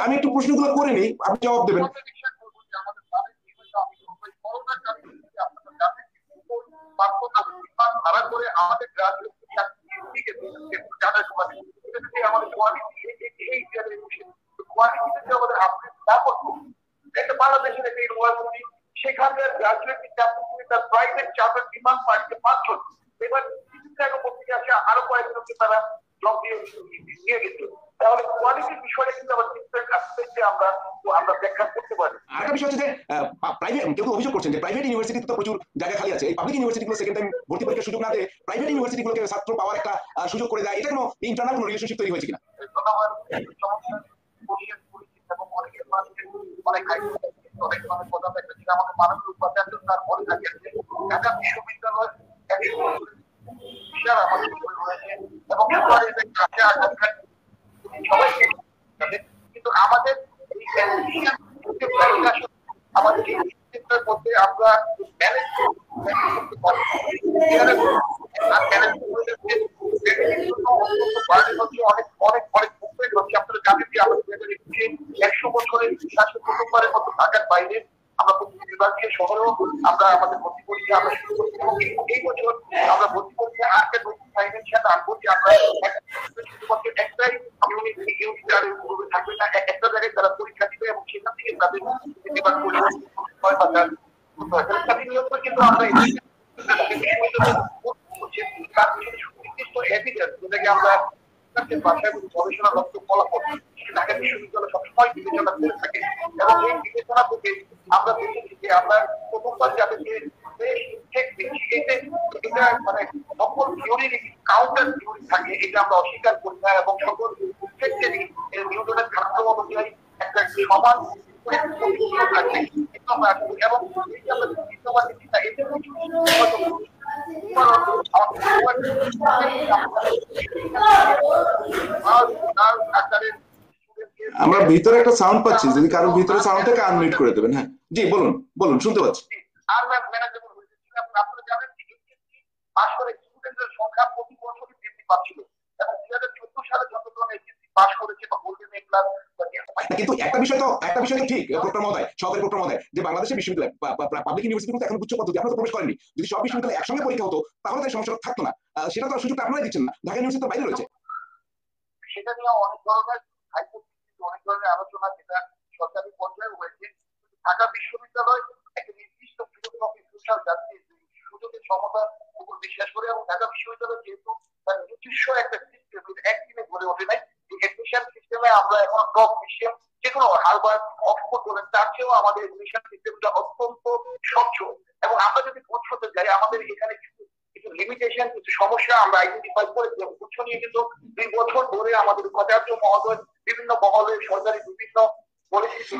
আমি একটু প্রশ্নগুলো করে নিই, আপনি জবাব দেবেন। আমাদের যদি আমাদের কোয়ালিটিতে আমাদের আপডেট না করতো, একটা বাংলাদেশের একটা ইউনিভার্সিটি সেখানকার গ্রাজুয়েট তার প্রাইভেট চার্টার ডিমান্ড পাচ্ছে 5 জন, এবার পত্রিকা আছে আরো কয়েকজনকে তারা জব দিয়ে গেছে। তাহলে কোয়ালিটির বিষয়টা কিন্তু আবার ডিফারেন্ট অ্যাসপেক্টে আমরা ব্যাখ্যা করতে পারি। আরেকটা বিষয় হচ্ছে যে প্রাইভেট, কেউ অভিযোগ করছেন যে প্রাইভেট ইউনিভার্সিটিতে তো প্রচুর জায়গা খালি আছে, এই পাবলিক ইউনিভার্সিটিগুলো সেকেন্ড টাইম ভর্তি পরীক্ষার সুযোগ না দিয়ে প্রাইভেট ইউনিভার্সিটিগুলোকে ছাত্র পাওয়ার একটা সুযোগ করে দেয়, এটা কোনো ইন্টারনাল কোনো রিলেশনশিপ তৈরি হয়েছে কিনা? আমাদের মাননীয় উপাচার্য তার মনে থাকে ঢাকা বিশ্ববিদ্যালয় আমাদের রয়েছে এবং সবাইকে, কিন্তু আমাদের আমাদের মধ্যে আমরা ম্যানেজ করতে পারি। অনেক মুভমেন্ট হচ্ছে। আপনারা জানেন যে আমাদের 100 বছরের শাসন প্রথমবারের মতো ঢাকার বাইরে আমরা প্রতিটি বিভাগীয় শহরেও আমরা আমাদের ভর্তি পরীক্ষা আমরা শুরু করছি এবং এই বছর আমরা ভর্তি পরীক্ষা আজকে ফাইন্যান্সিয়াল আনবো যে আমরা শুধুমাত্র একটাই ইউনিট থাকবে না, একটা জায়গায় তারা পরীক্ষা দিবে এবং সেখান থেকে তাদের বিভাগ প্রতিনিয়ত কিন্তু আমরা যেটাকে আমরা ভাষায় গবেষণা লক্ষ্য ফলাফল ঢাকা বিশ্ববিদ্যালয় সবসময় বিবেচনা করে থাকে এবং এই বিবেচনা থেকে আমরা দেখেছি যে আমরা প্রথমবার যাদেরকে এটা মানে সকল থিওরির কাউন্টার থিওরি থাকে, এটা আমরা অস্বীকার করি না এবং সকল ক্ষেত্রেরই নিউটনের ধারণা অনুযায়ী একটা সমান থাকবে এবং এই যে আমরা বিদ্যমান এতে আমরা ভিতরে একটা সাউন্ড পাচ্ছি, যদি কারোর ভিতরে সাউন্ডটাকে আনমিউট করে দেবেন। হ্যাঁ জি বলুন বলুন, শুনতে পাচ্ছি। আর ম্যানেজেবল হয়েছে, আপনারা জানেন যে পাস করে স্টুডেন্টের সংখ্যা প্রতি বছরই বৃদ্ধি পাচ্ছিল এবং 2014 সালে যতজন এইচএসসি পাস করেছে বা গোল্ডেন এ ক্লাস। কিন্তু একটা বিষয় তো ঠিক প্রক্টর মহোদয়, সরকারি প্রক্টর মহোদয়, যে বাংলাদেশের বিশ্ববিদ্যালয় পাবলিক ইউনিভার্সিটি কিন্তু এখন উচ্চ পদ্ধতি, আপনারা তো প্রবেশ করেননি। যদি সব বিশ্ববিদ্যালয় একসঙ্গে পরীক্ষা হতো তাহলে তাই সমস্যা থাকতো না, সেটা তো সুযোগটা আপনারাই দিচ্ছেন না, ঢাকা ইউনিভার্সিটি তো বাইরে রয়েছে। সেটা নিয়ে অনেক ধরনের অনেক ধরনের আলোচনা যেটা সরকারি পর্যায়ে হয়েছে। ঢাকা বিশ্ববিদ্যালয় একটা নির্দিষ্ট ফিলোসফি সোশ্যাল জাস্টিস সুযোগের সমতার উপর বিশ্বাস করে এবং ঢাকা বিশ্ববিদ্যালয় যেহেতু তার নিজস্ব একটা সিস্টেম একদিনে গড়ে ওঠে নাই, এই এডমিশন সিস্টেমে আমরা এখন টপ সিস্টেম যেকোনো হারবার্ড অক্সফোর্ড বলেন তার চেয়েও আমাদের এডমিশন সিস্টেমটা অত্যন্ত স্বচ্ছ এবং আমরা যদি গুচ্ছ হতে যাই আমাদের এখানে কিছু লিমিটেশন কিছু সমস্যা আমরা আইডেন্টিফাই করেছি। গুচ্ছ নিয়ে কিন্তু 2 বছর ধরে আমাদের উপাচার্য মহোদয় বিভিন্ন মহলে সরকারি বিভিন্ন পলিসি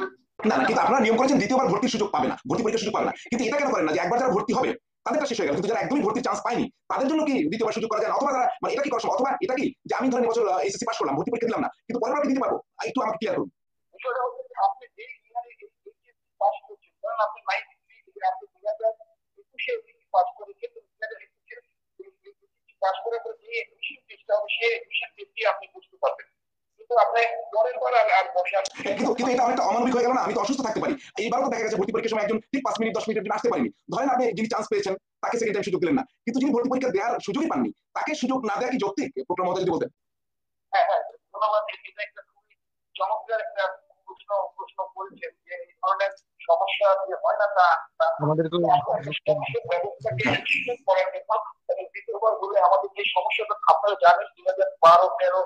না, কিন্তু আপনারা নিয়ম করেছেন দ্বিতীয়বার ভর্তির সুযোগ পাবে না, ভর্তি পরীক্ষার সুযোগ পাবে না, কিন্তু এটা কেন করেন না যে একবার যারা ভর্তি হবে তাদেরটা শেষ হয়ে গেল, কিন্তু যারা একদমই ভর্তির চান্স পায়নি তাদের জন্য কি দ্বিতীয়বার সুযোগ করা যায় না? অথবা তারা মানে এটা কি করা, অথবা এটা কি যে আমি ধরেন এবছর এসএসসি পাস করলাম, ভর্তি পরীক্ষা দিলাম না, কিন্তু পরের বার দিতে পারবো? একটু আমাকে ক্লিয়ার করুন। বিষয়টা হচ্ছে আপনি যেই ইয়ারে এইচএসসি পাস করছেন, কারণ আপনি 93 আপনি 2021 পাস করেছেন, 2021 পাস করে যে এডমিশন টেস্ট হবে সেই এডমিশন টেস্টে আপনি বুঝতে পারবেন, কিন্তু আপনি পরের বার আর বসার কিন্তু এটা অনেকটা অমানবিক হয়ে গেল না? আমি তো অসুস্থ থাকতে পারি, এইবারও তো দেখা গেছে ভর্তি পরীক্ষার সময় একজন ঠিক 5 মিনিট 10 মিনিট আসতে পারেনি, ধরেন আপনি যিনি চান্স পেয়েছেন তাকে সেকেন্ড টাইম সুযোগ দিলেন না, কিন্তু যিনি ভর্তি পরীক্ষা দেওয়ার সুযোগই পাননি তাকে সুযোগ না দেওয়া কি যৌক্তিক? প্রোগ্রাম মহোদয় যদি বলতেন। হ্যাঁ ধন্যবাদ। এটা একটা খুবই চমৎকার একটা প্রশ্ন করেছেন যে এই ধরনের সমস্যা যে হয় না তা আমাদের তো দ্বিতীয়বার বলে আমাদের যে সমস্যাটা আপনারা জানেন 2012-13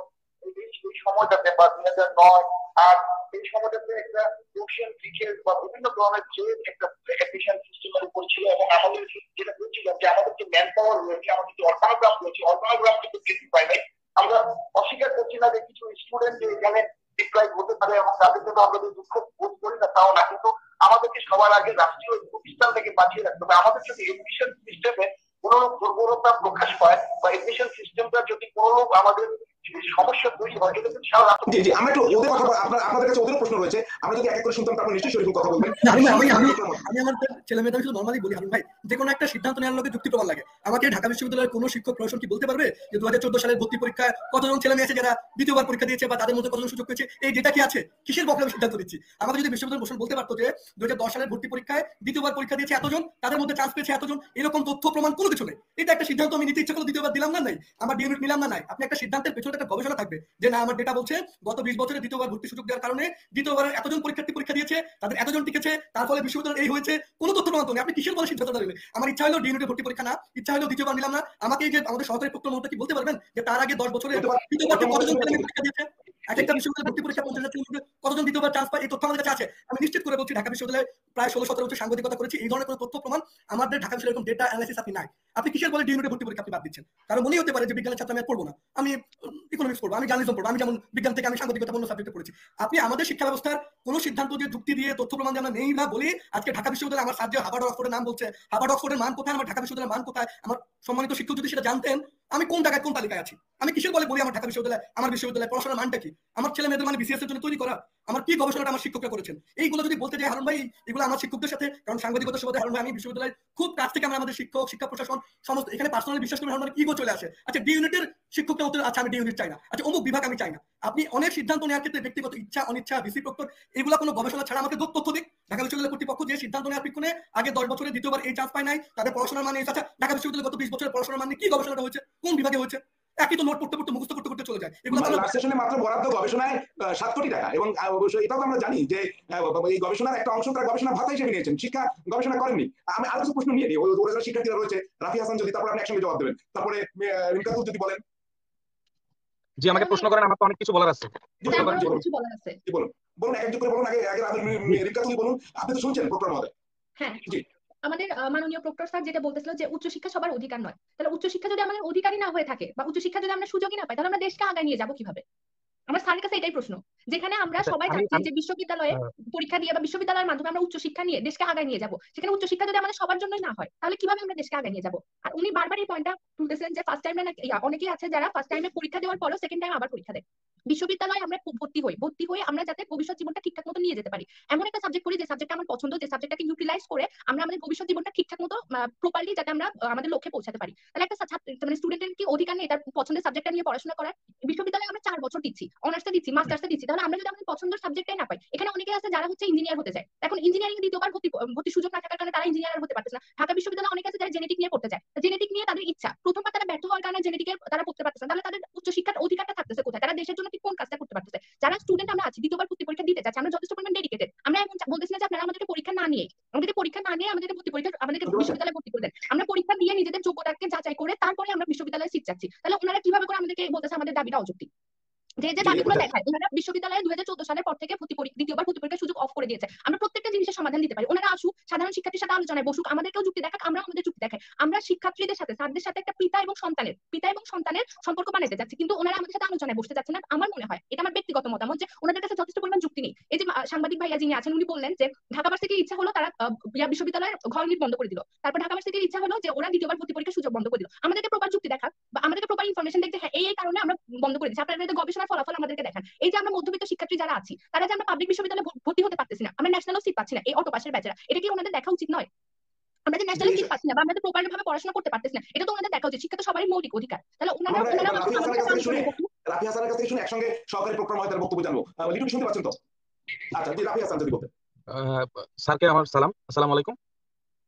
এই সময়টাতে বা 2009 আর এই সময়টাতে একটা টিউশন টিচার বা বিভিন্ন ধরনের যে একটা এডমিশন সিস্টেমের উপর ছিল এবং আমাদের যেটা বলছিলাম যে আমাদের যে ম্যান পাওয়ার রয়েছে, আমাদের যে অর্গানোগ্রাম রয়েছে, অর্গানোগ্রাম কিন্তু বৃদ্ধি পায় নাই। আমরা অস্বীকার করছি না যে কিছু স্টুডেন্ট যে এখানে ডিপ্লয় হতে পারে এবং তাদের জন্য আমরা দুঃখ বোধ করি না, তাও না, কিন্তু আমাদেরকে সবার আগে রাষ্ট্রীয় প্রতিষ্ঠান থেকে বাঁচিয়ে রাখতে হবে। আমাদের যদি এডমিশন সিস্টেমে কোন দুর্বলতা প্রকাশ পায় বা এডমিশন সিস্টেমটা যদি কোন আমাদের সমস্যা তৈরি হয়, এটা কিন্তু সারা রাষ্ট্র। জি আমরা একটু ওদের কথা, আপনাদের কাছে ওদের প্রশ্ন রয়েছে, আমরা যদি এক এক করে শুনতাম তারপর নিশ্চয়ই শরীফুল কথা বলবেন। আমি আমাদের ছেলে মেয়েদের শুধু নরমালি বলি, ভাই যে কোনো একটা সিদ্ধান্ত নেওয়ার লোকে যুক্তি প্রমাণ লাগে। আমাকে ঢাকা বিশ্ববিদ্যালয়ের কোনো শিক্ষক প্রশাসন কি বলতে পারবে যে 2014 সালের ভর্তি পরীক্ষায় কতজন ছেলে মেয়ে আছে যারা দ্বিতীয়বার পরীক্ষা দিয়েছে বা তাদের মধ্যে কতজন সুযোগ পেয়েছে? এই ডেটা কি আছে? কিসের বক্তব্য আমি সিদ্ধান্ত দিচ্ছি? আমাকে যদি বিশ্ববিদ্যালয় প্রশাসন বলতে পারতো যে 2010 সালের ভর্তি পরীক্ষায় দ্বিতীয়বার পরীক্ষা দিয়েছে এতজন, তাদের মধ্যে চান্স পেয়েছে এতজন, এরকম তথ্য প্রমাণ কোনো কিছু নেই, এটা একটা সিদ্ধান্ত আমি নিতে ইচ্ছা করলে দ্বিতীয়বার দিলাম না, নাই আমার ডিএমিট নিলাম না, নাই আপনি একটা সিদ্ধান্তের পেছনে একটা গবেষণা থাকবে যে না আমার ডেটা বলছে গত 20 বছরে দ্বিতীয়বার ভর্তি সুযোগ দেওয়ার কারণে দ্বিতীয়বার এতজন পরীক্ষার্থী পরীক্ষা দিয়েছে, তাদের এতজন টিকেছে, তার ফলে বিশ্ববিদ্যালয় এই হয়েছে, কোনো তথ্য প্রমাণ নেই। আপনি কিসের বলে সিদ্ধান্ত নেবেন? আমার ইচ্ছা হলো ডিএনএ ভর্তি পরীক্ষা না, ইচ্ছা হলো দ্বিতীয়বার নিলাম না, আমাকে এই যে আমাদের সহকারী প্রক্টর মহোদয় কি বলতে পারবেন যে তার আগে 10 বছরে দ্বিতীয়বার কতজন ছেলে পরীক্ষা দিয়েছে, এক একটা বিশ্ববিদ্যালয়ে ভর্তি পরীক্ষা 50,000 ছেলের কতজন দ্বিতীয়বার চান্স পায়, এই তথ্য আমাদের কাছে আছে। আমি নিশ্চিত করে বলছি ঢাকা বিশ্ববিদ্যালয়ে প্রায় 16-17 বছর সাংবাদিকতা করেছি, এই ধরনের কোনো তথ্য প্রমাণ আমাদের ঢাকা বিশ্ববিদ্যালয়ে এরকম ডেটা অ্যানালাইসিস আপনি নাই। আপনি কিসের বলে ডিএনএ ভর্তি পরীক্ষা আপনি বাদ দিচ্ছেন? কারণ মনেই হতে পারে যে বিজ্ঞানের ছাত্র আমি পড়বো না, আমি ইকোনমিক্স পড়বো, আমি জার্নালিজম পড়বো, আমি যেমন বিজ্ঞান থেকে আমি সাংবাদিকতা অন্য সাবজেক্টে পড়েছি। আপনি আমাদের শিক্ষা ব্যবস্থার কোনো সিদ্ধান্ত দিয়ে যুক্তি দিয়ে তথ্য প্রমাণ যে আমরা নেই না বলি আজকে ঢাকা বিশ্ববিদ্যালয় আমার সাবজেক্ট হার্ভার্ড অক্সফোর্ডের নাম বলছে, হার্ভার্ড অক্সফোর্ডের মান কোথায়, আমার ঢাকা বিশ্ববিদ্যালয়ের মান কোথায়? আমার সম্মানিত শিক্ষক যদি সেটা জানতেন আমি কোন জায়গায় কোন তালিকায় আছি, আমি কিসের বলে বলি আমার ঢাকা বিশ্ববিদ্যালয়, আমার বিশ্ববিদ্যালয় পড়াশোনার মানটা কি, আমার ছেলে মেয়েদের মানে বিসিএস এর জন্য তৈরি করা, আমার কি গবেষণাটা আমার শিক্ষকরা করেছেন, এইগুলো যদি বলতে যাই হারুন ভাই, এগুলো আমার শিক্ষকদের সাথে, কারণ সাংবাদিকতার সুবাদে হারুন ভাই আমি বিশ্ববিদ্যালয়ের খুব কাছ থেকে আমরা আমাদের শিক্ষক শিক্ষা প্রশাসন সমস্ত এখানে পার্সোনালি বিশ্বাস করে হারুন ভাই ইগো চলে আসে। আচ্ছা ডি ইউনিটের শিক্ষকটা হতে, আচ্ছা আমি ডি ইউনিট চাই না, আচ্ছা অমুক বিভাগ আমি চাই না। আপনি অনেক সিদ্ধান্ত নেওয়ার ক্ষেত্রে ব্যক্তিগত ইচ্ছা অনিচ্ছা ভিসি প্রক্টর এগুলো কোনো গবেষণা ছাড়া আমাকে তথ্য দিক। ঢাকা বিশ্ববিদ্যালয় কর্তৃপক্ষ যে সিদ্ধান্ত নেওয়ার পিছনে আগে 10 বছরে দ্বিতীয়বার এই চান্স পায় নাই, তাদের পড়াশোনার মান, আচ্ছা ঢাকা বিশ্ববিদ্যালয় গত 20 বছরের পড়াশোনার মানে কি গবেষণাটা হয়েছে, কোন বিভাগে হয়েছে, একই তো নোট পড়তে পড়তে মুখস্থ করতে করতে চলে যায়। এগুলো লাস্ট সেশনে মাত্র বরাদ্দ গবেষণায় 7 কোটি টাকা, এবং এটাও তো আমরা জানি যে এই গবেষণার একটা অংশ তারা গবেষণা ভাতা হিসেবে নিয়েছেন, শিক্ষা গবেষণা করেননি। আমি আরো কিছু প্রশ্ন নিয়ে নিই, ওরা যারা শিক্ষার্থীরা রয়েছে, রাফি হাসান যদি, তারপরে আপনি একসঙ্গে জবাব দেবেন, তারপরে রিমকাতুল যদি বলেন। জি আমাকে প্রশ্ন করেন, আমার তো অনেক কিছু বলার আছে। কিছু বলার আছে, বলুন বলুন, এক করে বলুন, আগে রিমকাতুল বলুন, আপনি তো শুনছেন প্রক্টর মহোদয়। হ্যাঁ আমাদের মাননীয় প্রক্টর স্যার যেটা বলতেছিল যে উচ্চশিক্ষা সবার অধিকার নয়, তাহলে উচ্চশিক্ষা যদি আমাদের অধিকারই না হয়ে থাকে বা উচ্চশিক্ষা যদি আমরা সুযোগই না পাই, তাহলে আমরা দেশকে আগায় নিয়ে যাবো কিভাবে? আমার স্যারের কাছে এটাই প্রশ্ন, যেখানে আমরা সবাই চাচ্ছি যে বিশ্ববিদ্যালয়ে পরীক্ষা দিয়ে বা বিশ্ববিদ্যালয়ের মাধ্যমে আমরা উচ্চশিক্ষা নিয়ে দেশকে আগায় নিয়ে যাবো, সেখানে উচ্চশিক্ষা যদি আমাদের সবার জন্যই না হয় তাহলে কিভাবে আমরা দেশকে আগায় নিয়ে যাবো? আর উনি বারবার এই পয়েন্টটা তুলতেছেন যে ফার্স্ট টাইমে অনেকেই আছে যারা ফার্স্ট টাইমে পরীক্ষা দেওয়ার পরও সেকেন্ড টাইম আবার পরীক্ষা দেয়। বিশ্ববিদ্যালয়ে আমরা ভর্তি হই আমরা যাতে ভবিষ্যৎ জীবনটা ঠিকঠাক মতো নিয়ে যেতে পারি, এমন একটা সাবজেক্ট করি যে সাবজেক্টটা আমার পছন্দ, যে সাবজেক্টটাকে ইউটিলাইজ করে আমরা আমাদের ভবিষ্যৎ জীবনটা ঠিকঠাক মতো প্রপারলি যাতে আমরা আমাদের লক্ষ্যে পৌঁছাতে পারি। তাহলে একটা মানে স্টুডেন্টের কি অধিকার নেই তার পছন্দের সাবজেক্টটা নিয়ে পড়াশোনা করার? বিশ্ববিদ্যালয়ে আমরা 4 বছর দিচ্ছি, অনার্সটা দিচ্ছি, মাস্টার্সটা দিচ্ছি, তাহলে আমরা যদি আমাদের পছন্দের সাবজেক্টটাই না পাই, এখানে অনেকে আছে যারা হচ্ছে ইঞ্জিনিয়ার হতে চায়, এখন ইঞ্জিনিয়ারিং দ্বিতীয়বার ভর্তি সুযোগ না থাকার কারণে তারা ইঞ্জিনিয়ার হতে পারতেছে না। ঢাকা বিশ্ববিদ্যালয়ে অনেকে আছে যারা জেনেটিক নিয়ে পড়তে চায়, জেনেটিক নিয়ে তাদের ইচ্ছা, প্রথমবার তারা ব্যর্থ হওয়ার কারণে জেনেটিকের তারা পড়তে পারতেছে না, তাহলে তাদের উচ্চশিক্ষার অধিকারটা থাকতেছে কোথায়? তারা দেশের জন্য কি কোন কাজটা করতে পারতেছে? যারা স্টুডেন্ট আমরা আছি দ্বিতীয়বার ভর্তি পরীক্ষা দিতে চাচ্ছি, আমরা যথেষ্ট পরিমাণ ডেডিকেটেড, আমরা এখন বলতেছি না যে আপনারা আমাদেরকে পরীক্ষা না নিয়ে আমাদেরকে ভর্তি পরীক্ষা আমাদেরকে বিশ্ববিদ্যালয়ে ভর্তি করে দেন, আমরা পরীক্ষা দিয়ে নিজেদের যোগ্যতাকে যাচাই করে তারপরে আমরা বিশ্ববিদ্যালয়ে সিট চাচ্ছি। তাহলে ওনারা কিভাবে করে আমাদেরকে বলতেছে আমাদের দাবিটা অযৌক্তিক? যে দাবিগুলো দেখায় ওনারা বিশ্ববিদ্যালয়ে 2014 সালের পর থেকে দ্বিতীয়বার ভর্তি পরীক্ষার সুযোগ অফ করে দিয়েছে, আমরা প্রত্যেকটা জিনিসের সমাধান দিতে পারি, ওনারা আসুক সাধারণ শিক্ষার্থীর সাথে আলোচনায় বসুক, আমাদেরকেও যুক্তি দেখাক, আমরা আমাদের যুক্তি দেখাই। আমরা শিক্ষার্থীদের সাথে স্যারদের সাথে একটা পিতা এবং সন্তানের সম্পর্ক বানাতে যাচ্ছি, কিন্তু ওনারা আমাদের সাথে আলোচনায় বসতে যাচ্ছে না। আমার মনে হয়, এটা আমার ব্যক্তিগত মতামত, যে ওনাদের কাছে যথেষ্ট পরিমাণ যুক্তি নেই। এই যে সাংবাদিক ভাইয়া যিনি আছেন উনি বললেন যে ঢাকা ভার্সিটির ইচ্ছা হলো তারা বিশ্ববিদ্যালয়ের ঘর ইউনিট বন্ধ করে দিল, তারপর ঢাকা ভার্সিটির ইচ্ছা হলো যে ওরা দ্বিতীয়বার ভর্তি পরীক্ষার সুযোগ বন্ধ করে দিল। আমাদেরকে প্রপার যুক্তি দেখাক বা আমাদেরকে প্রপার ইনফরমেশন দেখ যে হ্যাঁ এই কারণে আমরা বন্ধ করে দিচ্ছি, আপনারা গবেষণার ফলাফল আমাদেরকে দেখান। এই যে আমরা মধ্যবিত্ত শিক্ষার্থী যারা আছি তারা যে আমরা পাবলিক বিশ্ববিদ্যালয়ে ভর্তি হতে পারতেছি না, আমরা ন্যাশনাল সিট পাচ্ছি না, এই অটো পাসের ব্যাচেরা, এটা কি ওনাদের দেখা উচিত নয়? আমরা যে ন্যাশনাল সিট পাচ্ছি না বা আমাদের প্রপার ভাবে পড়াশোনা করতে পারতেছি না, এটা তো ওনাদের দেখা উচিত। শিক্ষা তো সবারই মৌলিক অধিকার, তাহলে ওনারা রাফি হাসানের কাছ থেকে শুনে একসঙ্গে সহকারী প্রক্টর মহোদয়ের বক্তব্য জানবো। লিটু শুনতে পাচ্ছেন তো? আচ্ছা জি, রাফি হাসান যদি বলতেন। স্যারকে আমার সালাম, আসসালামু আলাইকুম।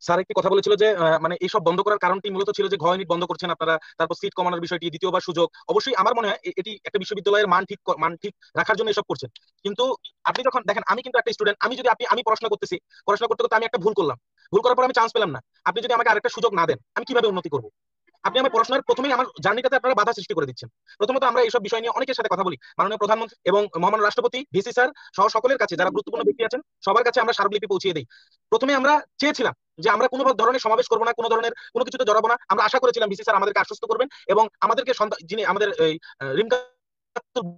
স্যার একটি কথা বলেছিল যে মানে এইসব বন্ধ করার কারণটি মূলত ছিল যে ঘ ইউনিট বন্ধ করছেন আপনারা, তারপর সিট কমানোর বিষয়টি, দ্বিতীয়বার সুযোগ। অবশ্যই আমার মনে হয় এটি একটা বিশ্ববিদ্যালয়ের মান ঠিক রাখার জন্য এসব করছেন। কিন্তু আপনি যখন দেখেন, আমি কিন্তু একটা স্টুডেন্ট, আমি যদি আমি পড়াশোনা করতে করতে আমি একটা ভুল করার পর আমি চান্স পেলাম না, আপনি যদি আমাকে আরেকটা সুযোগ না দেন আমি কিভাবে উন্নতি করবো? আপনি আমার পড়াশোনার প্রথমেই আমার জার্নিটাতে আপনারা বাধা সৃষ্টি করে দিচ্ছেন। প্রথমত আমরা এইসব বিষয় নিয়ে অনেকের সাথে কথা বলি, মাননীয় প্রধানমন্ত্রী এবং মহামান্য রাষ্ট্রপতি, ভিসি স্যার সহ সকলের কাছে, যারা গুরুত্বপূর্ণ ব্যক্তি আছেন সবার কাছে আমরা স্মারকলিপি পৌঁছিয়ে দিই। প্রথমে আমরা চেয়েছিলাম যে আমরা কোনো ধরনের সমাবেশ করবো না, কোনো ধরনের কোনো কিছুতে জড়াবো না। আমরা আশা করেছিলাম ভিসি স্যার আমাদেরকে আশ্বস্ত করবেন এবং আমাদেরকে যিনি আমাদের রিমকা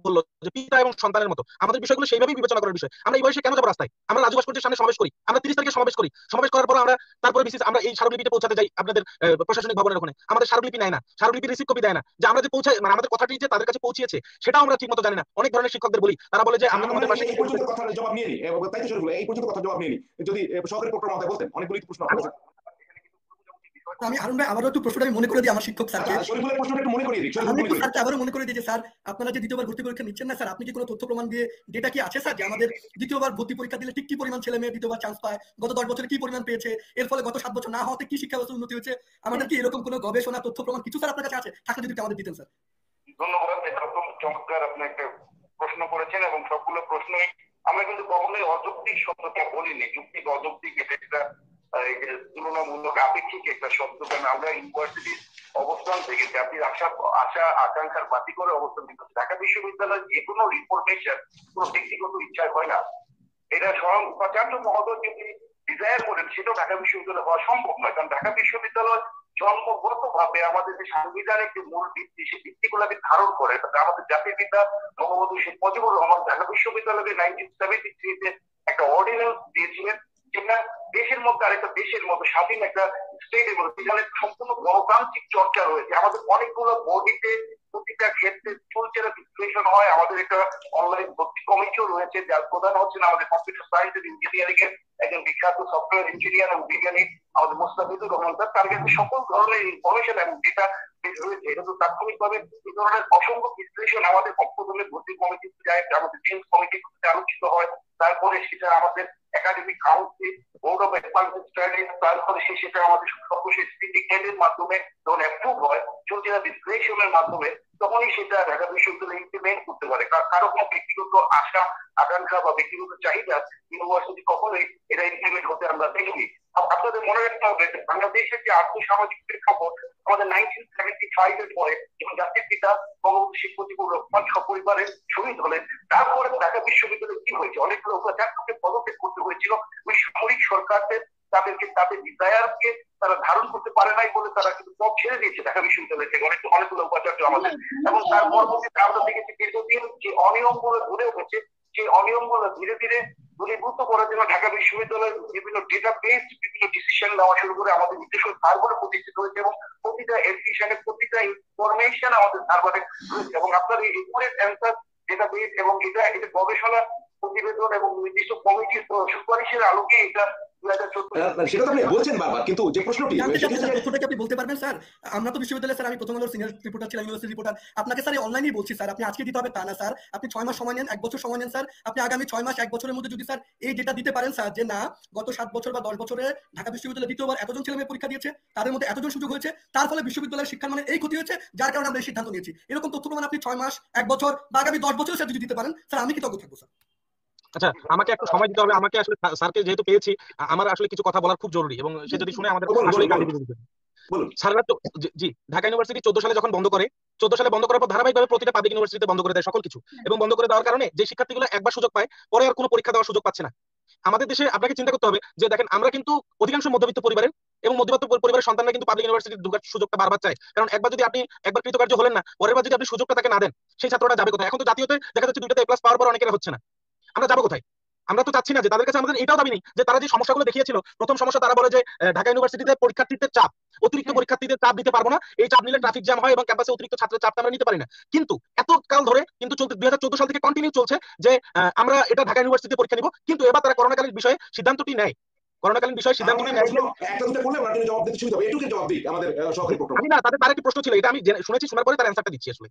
বললো যে পিতা এবং সন্তানের মতো আমাদের বিষয়গুলো সেইভাবেই বিবেচনা করার বিষয়। আমরা এই বয়সে কেন যাবো রাস্তায়? আমরা রাজু ভাস্কর্যের সামনে সমাবেশ করি, আমরা 30 তারিখে সমাবেশ করার পর আমরা তারপরে আমরা এই স্মারকলিপিতে পৌঁছাতে যাই আপনাদের প্রশাসনিক ভবনের ওখানে, আমাদের স্মারকলিপি নেয় না, স্মারকলিপি রিসিভ কপি দেয় না, যে আমরা যে পৌঁছাই মানে আমাদের কথাটি যে তাদের কাছে পৌঁছিয়েছে সেটাও আমরা ঠিক মতো জানি না। অনেক ধরনের শিক্ষকদের বলি, তারা বলে যে আমরা আমাদের পাশে এই পর্যন্ত কথার জবাব নিয়ে নি, তাই তো শুরু এই পর্যন্ত কথা জবাব নিয়ে নি, যদি সহকারী প্রক্টর মহোদয় বলতেন। অনেকগুলি প্রশ্ন আছে। আমি হারুন ভাই আবারও একটু প্রশ্নটা মনে করে দিই আমার শিক্ষক স্যারকে, আমি একটু স্যারকে আবারও মনে করে দিই যে স্যার আপনারা যে দ্বিতীয়বার ভর্তি পরীক্ষা নিচ্ছেন না, স্যার আপনি কি কোনো তথ্য প্রমাণ দিয়ে ডেটা কি আছে স্যার যে আমাদের দ্বিতীয়বার ভর্তি পরীক্ষা দিলে ঠিক কি পরিমাণ ছেলে মেয়ে দ্বিতীয়বার চান্স পায়, গত 10 বছরে কি পরিমাণ পেয়েছে, এর ফলে গত 7 বছর না হওয়াতে কি শিক্ষা ব্যবস্থা উন্নতি হয়েছে, আমাদের কি এরকম কোনো গবেষণা তথ্য প্রমাণ কিছু স্যার আপনার কাছে আছে? থাকলে যদি আমাদের দিতেন স্যার। ধন্যবাদ। এটা খুব চমৎকার আপনি একটা প্রশ্ন করেছেন এবং সবগুলো প্রশ্নই আমরা কিন্তু কখনোই অযৌক্তিক শব্দটা বলিনি। যৌক্তিক অযৌক্তিক এটা একটা তুলনামূলক আপেক্ষিক একটা শব্দ, কারণ আমরা ইউনিভার্সিটির অবস্থান থেকে জাতির আশা আকাঙ্ক্ষার বাতি করে অবস্থান করছি। ঢাকা বিশ্ববিদ্যালয়ের যে কোনো রিফরমেশন কোনো ব্যক্তিগত ইচ্ছায় হয় না। এটা স্বয়ং উপাচার্য মহোদয় যদি ডিজায়ার করেন সেটাও ঢাকা বিশ্ববিদ্যালয় হওয়া সম্ভব নয়, কারণ ঢাকা বিশ্ববিদ্যালয় জন্মগত ভাবে আমাদের যে সাংবিধানিক যে মূল ভিত্তি সেই ভিত্তিগুলোকে ধারণ করে। আমাদের জাতির পিতা বঙ্গবন্ধু শেখ মুজিবুর রহমান ঢাকা বিশ্ববিদ্যালয়কে 1973-তে একটা অর্ডিন্যান্স দিয়েছিলেন, যেটা দেশের মধ্যে আরেকটা দেশের মতো স্বাধীন একটা স্টেটের মধ্যে যেখানে সম্পূর্ণ গণতান্ত্রিক চর্চা রয়েছে। আমাদের অনেকগুলো বডিতে প্রতিটা ক্ষেত্রে চলছে বিশ্লেষণ হয়। আমাদের একটা অনলাইন ভর্তি কমিটিও রয়েছে, যার প্রধান হচ্ছেন আমাদের কম্পিউটার সায়েন্স এন্ড ইঞ্জিনিয়ারিং এর একজন বিখ্যাত সফটওয়্যার ইঞ্জিনিয়ার এবং বিজ্ঞানী আমাদের মোস্তাফিজুর রহমান স্যার। তার কাছে সকল ধরনের ইনফরমেশন এবং ডেটা রয়েছে। এটা তো তাৎক্ষণিকভাবে এই ধরনের অসংখ্য বিশ্লেষণ আমাদের প্রথমে ভর্তি কমিটিতে যায়, আমাদের চেঞ্জ কমিটিতে আলোচিত হয়, তারপরে সেটা আমাদের academic council, board of advanced studies, তারপরে সেটা আমাদের সর্বশেষ সিন্ডিকেটের মাধ্যমে যখন অ্যাপ্রুভ হয় চলছে বিশ্লেষণের মাধ্যমে, তখনই সেটা ঢাকা বিশ্ববিদ্যালয় ইমপ্লিমেন্ট করতে পারে। কারো কোনো ব্যক্তিগত আশা আকাঙ্ক্ষা বা ব্যক্তিগত চাহিদা ইউনিভার্সিটি কখনোই এটা ইমপ্লিমেন্ট হতে আমরা দেখিনি। আপনাদের মনে রাখতে হবে যে বাংলাদেশের যে আর্থসামাজিক প্রেক্ষাপট আমাদের 1975 এর পরে যখন জাতির পিতা বঙ্গবন্ধু শেখ মুজিবুর রহমান সপরিবারে শহীদ হলেন, তারপরে ঢাকা বিশ্ববিদ্যালয় কি হয়েছে, অনেকগুলো উপাচার্যকে পদত্যাগ করতে হয়েছিল। ওই সামরিক সরকারদের তাদের ডিজায়ারকে তারা ধারণ করতে পারে নাই বলে তারা কিন্তু পদ ছেড়ে দিয়েছে ঢাকা বিশ্ববিদ্যালয় থেকে অনেকগুলো উপাচার্য আমাদের। এবং তার পরবর্তীতে আমরা দেখেছি দীর্ঘদিন যে অনিয়মগুলো গড়ে উঠেছে, সেই অনিয়মগুলো ধীরে ধীরে দূরীভূত করার জন্য ঢাকা বিশ্ববিদ্যালয়ের বিভিন্ন ডেটা বেস বিভিন্ন ডিসিশন নেওয়া শুরু করে আমাদের নিজস্ব সার্ভারে প্রতিষ্ঠিত হয়েছে এবং প্রতিটা এডমিশনের প্রতিটা ইনফরমেশন আমাদের সার্ভারে রয়েছে। এবং আপনার এই রিপোর্টের অ্যান্সার ডেটা বেস এবং এটা গবেষণা প্রতিবেদন এবং নির্দিষ্ট কমিটির সুপারিশের আলোকে এটা সেটা তো আপনি বলছেন বারবার, কিন্তু যে প্রশ্নটি আপনি বলতে পারবেন স্যার, আমরা তো বিশ্ববিদ্যালয়ে স্যার আমি প্রথম আলোর সিনিয়র রিপোর্টার ছিলাম, ইউনিভার্সিটি রিপোর্টার। আপনাকে স্যার অনলাইনেই বলছি স্যার, আপনি আজকে দিতে হবে তা না স্যার, আপনি 6 মাস সময় নেন, 1 বছর সময় নেন স্যার। আপনি আগামী 6 মাস 1 বছরের মধ্যে যদি স্যার এই ডেটা দিতে পারেন স্যার যে না গত 7 বছর বা 10 বছরে ঢাকা বিশ্ববিদ্যালয়ে দ্বিতীয়বার এতজন ছেলে মেয়ে পরীক্ষা দিয়েছে, তাদের মধ্যে এতজন সুযোগ হয়েছে, তার ফলে বিশ্ববিদ্যালয়ের শিক্ষার মানে এই ক্ষতি হয়েছে, যার কারণে আমরা এই সিদ্ধান্ত নিয়েছি, এরকম তথ্য প্রমাণ আপনি 6 মাস 1 বছর বা আগামী 10 বছর স্যার যদি দিতে পারেন স্যার আমি কৃতজ্ঞ থাকবো স্যার। আচ্ছা, আমাকে একটু সময় দিতে হবে। আমাকে আসলে স্যারকে যেহেতু পেয়েছি, আমার আসলে কিছু কথা বলার খুব জরুরি এবং সে যদি শুনে আমাদের স্যাররা তো জি ঢাকা ইউনিভার্সিটি 14 সালে যখন বন্ধ করে, 14 সালে বন্ধ করার পর ধারাবাহিকভাবে প্রতিটা পাবলিক ইউনিভার্সিটিতে বন্ধ করে দেয় সকল কিছু, এবং বন্ধ করে দেওয়ার কারণে যে শিক্ষার্থীগুলো একবার সুযোগ পায় পরে আর কোনো পরীক্ষা দেওয়ার সুযোগ পাচ্ছে না। আমাদের দেশে আপনাকে চিন্তা করতে হবে যে দেখেন আমরা কিন্তু অধিকাংশ মধ্যবিত্ত পরিবারের এবং মধ্যবিত্ত পরিবারের সন্তানরা কিন্তু পাবলিক ইউনিভার্সিটিতে ঢোকার সুযোগটা বারবার চায়, কারণ একবার যদি আপনি একবার কৃতকার্য হলেন না, পরের বার যদি আপনি সুযোগটা তাকে না দেন সেই ছাত্রটা যাবে কোথায়? এখন তো জাতীয়তে দেখা যাচ্ছে 2টাতে A+ পাওয়ার পর অনেকের হচ্ছে না, আমরা যাবো কোথায়? আমরা তো চাচ্ছি না যে তাদের কাছে আমাদের এটাও দাবি নেই যে তারা যে সমস্যাগুলো দেখিয়েছিল। প্রথম সমস্যা তারা বলে যে ঢাকা ইউনিভার্সিটিতে পরীক্ষার্থীদের চাপ, অতিরিক্ত পরীক্ষার্থীদের চাপ দিতে পারবো না, এই চাপ নিলে ট্রাফিক জ্যাম হয় এবং ক্যাম্পাসে অতিরিক্ত ছাত্রের চাপটা আমরা নিতে পারি না। কিন্তু এত কাল ধরে কিন্তু 2014 সাল থেকে কন্টিনিউ চলছে যে আমরা এটা ঢাকা ইউনিভার্সিটিতে পরীক্ষা নিব, কিন্তু এবার তারা করোনাকালীন বিষয়ে সিদ্ধান্তটি নেয়। করোনাকালীন বিষয়ে সিদ্ধান্তটি নেয়। আমি না, তাদের আরেকটি প্রশ্ন ছিল, এটা আমি শুনেছি, শোনার পরে তার অ্যান্সারটা দিচ্ছি। আসলে